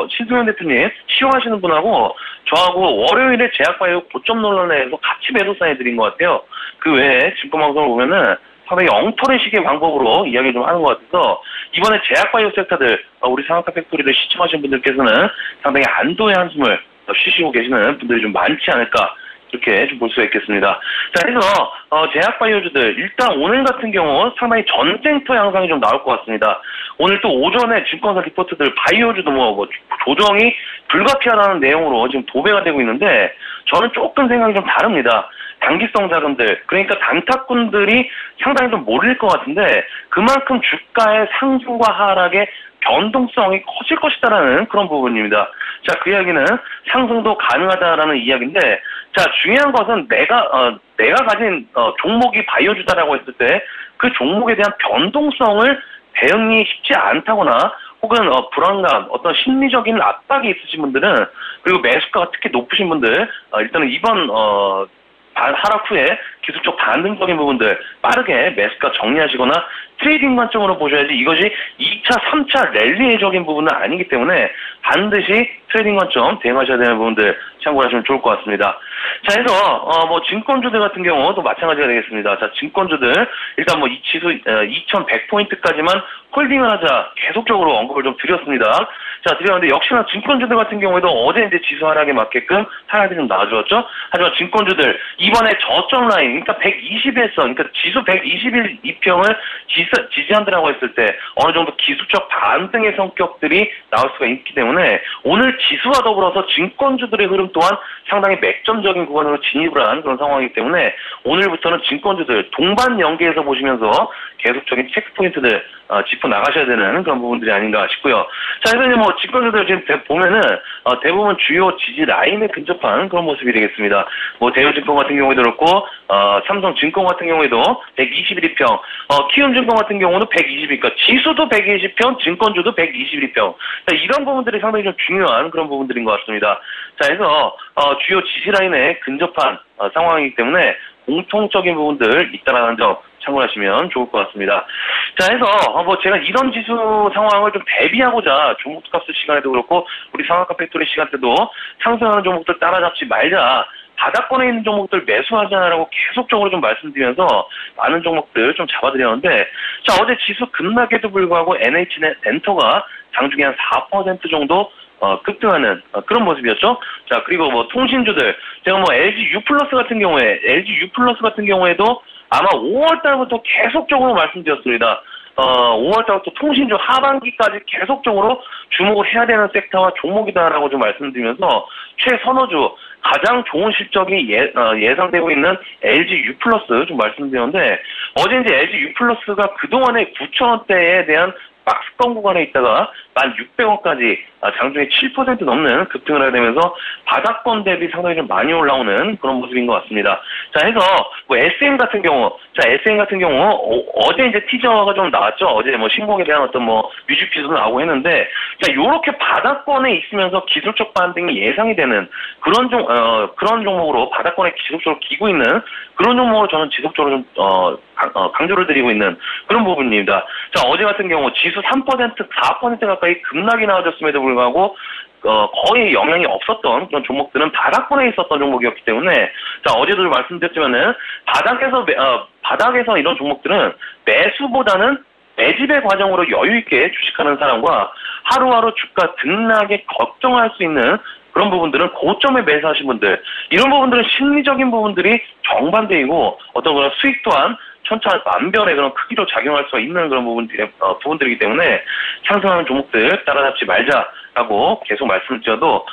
신승현 대표님 시용하시는 분하고 저하고 월요일에 제약바이오 고점 논란에 대해서 같이 매도 사인해드린 것 같아요. 그 외에 증권방송을 보면은 상당히 엉터리식의 방법으로 이야기를 좀 하는 것 같아서 이번에 제약바이오 섹터들, 우리 상한가 팩토리를 시청하신 분들께서는 상당히 안도의 한숨을 쉬시고 계시는 분들이 좀 많지 않을까, 이렇게 좀 볼 수가 있겠습니다. 자, 그래서 제약바이오주들 일단 오늘 같은 경우 상당히 전쟁터 양상이 좀 나올 것 같습니다. 오늘 또 오전에 증권사 리포트들 바이오주도 뭐 조정이 불가피하다는 내용으로 지금 도배가 되고 있는데, 저는 조금 생각이 좀 다릅니다. 단기성 자금들, 그러니까 단타꾼들이 상당히 좀 몰릴 것 같은데 그만큼 주가의 상승과 하락의 변동성이 커질 것이다라는 그런 부분입니다. 자, 그 이야기는 상승도 가능하다라는 이야기인데, 자, 중요한 것은 내가 가진 종목이 바이오주다라고 했을 때 그 종목에 대한 변동성을 대응이 쉽지 않다거나 혹은 불안감, 어떤 심리적인 압박이 있으신 분들은, 그리고 매수가가 특히 높으신 분들, 일단은 이번 하락 후에 기술적 반등적인 부분들 빠르게 매수가 정리하시거나 트레이딩 관점으로 보셔야지, 이것이 2차, 3차 랠리적인 부분은 아니기 때문에 반드시 트레이딩 관점 대응하셔야 되는 부분들 참고하시면 좋을 것 같습니다. 자, 해서 증권주들 같은 경우도 마찬가지가 되겠습니다. 자, 증권주들 일단 이 지수 2100포인트까지만 홀딩을 하자 계속적으로 언급을 좀 드렸습니다. 자, 드렸는데 역시나 증권주들 같은 경우에도 어제 이제 지수 하락에 맞게끔 하락이 좀 나와주었죠. 하지만 증권주들 이번에 저점 라인, 그러니까 120에서, 그러니까 지수 121 이평을 지지한다라고 했을 때 어느 정도 기술적 반등의 성격들이 나올 수가 있기 때문에 오늘 지수와 더불어서 증권주들의 흐름 또한 상당히 맥점적인 구간으로 진입을 한 그런 상황이기 때문에 오늘부터는 증권주들 동반 연계해서 보시면서 계속적인 체크 포인트들 짚어 나가셔야 되는 그런 부분들이 아닌가 싶고요. 자, 그래서 이제 증권주들 지금 보면은 대부분 주요 지지 라인에 근접한 그런 모습이 되겠습니다. 대우증권 같은 경우에도 그렇고 삼성증권 같은 경우에도 121평, 키움증권 같은 경우는 120이니까 지수도 120평, 증권주도 121평. 자, 이런 부분들이 상당히 좀 중요한 그런 부분들인 것 같습니다. 자, 그래서 주요 지지 라인에 근접한 상황이기 때문에 공통적인 부분들 있다라는 점 참고하시면 좋을 것 같습니다. 자, 해서 제가 이런 지수 상황을 좀 대비하고자 종목 값수 시간에도 그렇고 우리 상한가 팩토리 시간 때도 상승하는 종목들 따라잡지 말자, 바닥권에 있는 종목들 매수하자라고 계속적으로 좀 말씀드리면서 많은 종목들 좀 잡아드렸는데, 자, 어제 지수 급락에도 불구하고 NH엔터가 장중에 한 4% 정도 급등하는 그런 모습이었죠. 자, 그리고 통신주들, 제가 LG U+ 같은 경우에, LG U+ 같은 경우에도 아마 5월 달부터 계속적으로 말씀드렸습니다. 5월 달부터 통신주 하반기까지 계속적으로 주목을 해야 되는 섹터와 종목이다라고 좀 말씀드리면서 최선호주, 가장 좋은 실적이 예상되고 있는 LG U+ 좀 말씀드렸는데, 어제 이제 LG U+가 그동안에 9,000원대에 대한 박스권 구간에 있다가 1,600원까지 장중에 7% 넘는 급등을 하게 되면서 바닥권 대비 상당히 좀 많이 올라오는 그런 모습인 것 같습니다. 자, 해서 SM 같은 경우, 어제 이제 티저가 좀 나왔죠. 어제 신곡에 대한 어떤 뮤직비디오도 나오고 했는데, 자, 요렇게 바닥권에 있으면서 기술적 반등이 예상이 되는 그런 종목으로 바닥권에 지속적으로 기고 있는 그런 종목으로 저는 지속적으로 좀 강조를 드리고 있는 그런 부분입니다. 자, 어제 같은 경우 지수 3%, 4% 가까이 급락이 나와줬음에도 불구하고 거의 영향이 없었던 그런 종목들은 바닥권에 있었던 종목이었기 때문에, 자, 어제도 말씀드렸지만은 바닥에서 이런 종목들은 매수보다는 매집의 과정으로 여유 있게 주식하는 사람과 하루하루 주가 등락에 걱정할 수 있는 그런 부분들은 고점에 매수하신 분들, 이런 부분들은 심리적인 부분들이 정반대이고 어떤 그런 수익 또한 천차만별의 그런 크기로 작용할 수 있는 그런 부분들이기 때문에 상승하는 종목들 따라잡지 말자라고 계속 말씀드려도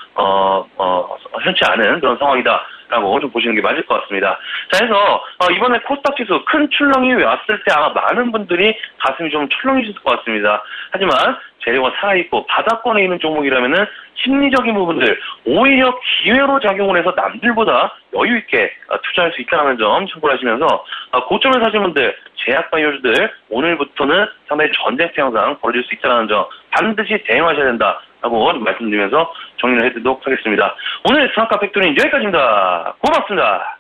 현치 않은 그런 상황이다. 라고 좀 보시는 게 맞을 것 같습니다. 자, 해서 이번에 코스닥 지수 큰 출렁이 왔을 때 아마 많은 분들이 가슴이 좀 철렁해졌을 것 같습니다. 하지만 재료가 살아있고 바닥권에 있는 종목이라면은 심리적인 부분들 오히려 기회로 작용을 해서 남들보다 여유 있게 투자할 수 있다는 점 참고를 하시면서 고점을 사신 분들 제약바이오주들 오늘부터는 상당히 전쟁터 양상 벌어질 수 있다는 점 반드시 대응하셔야 된다라고 말씀드리면서 정리를 해드리도록 하겠습니다. 오늘 스마트카 팩토리는 여기까지입니다. 고맙습니다.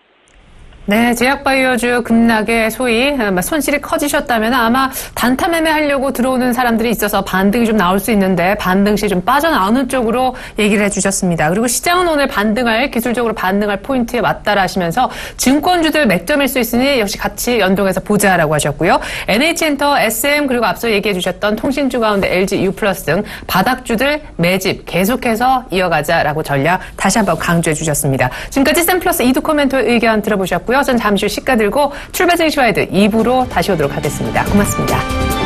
네, 제약바이오주 급락에 소위 손실이 커지셨다면 아마 단타 매매하려고 들어오는 사람들이 있어서 반등이 좀 나올 수 있는데 반등 시 좀 빠져나오는 쪽으로 얘기를 해주셨습니다. 그리고 시장은 오늘 기술적으로 반등할 포인트에 맞다라 하시면서 증권주들 맥점일 수 있으니 역시 같이 연동해서 보자라고 하셨고요. NH엔터, SM 그리고 앞서 얘기해 주셨던 통신주 가운데 LG, U+, 등 바닥주들 매집 계속해서 이어가자라고 전략 다시 한번 강조해 주셨습니다. 지금까지 샘플러스 이두 코멘토의 의견 들어보셨고요. 전 잠시 후 시가 들고 출발 증시와이드 2부로 다시 오도록 하겠습니다. 고맙습니다.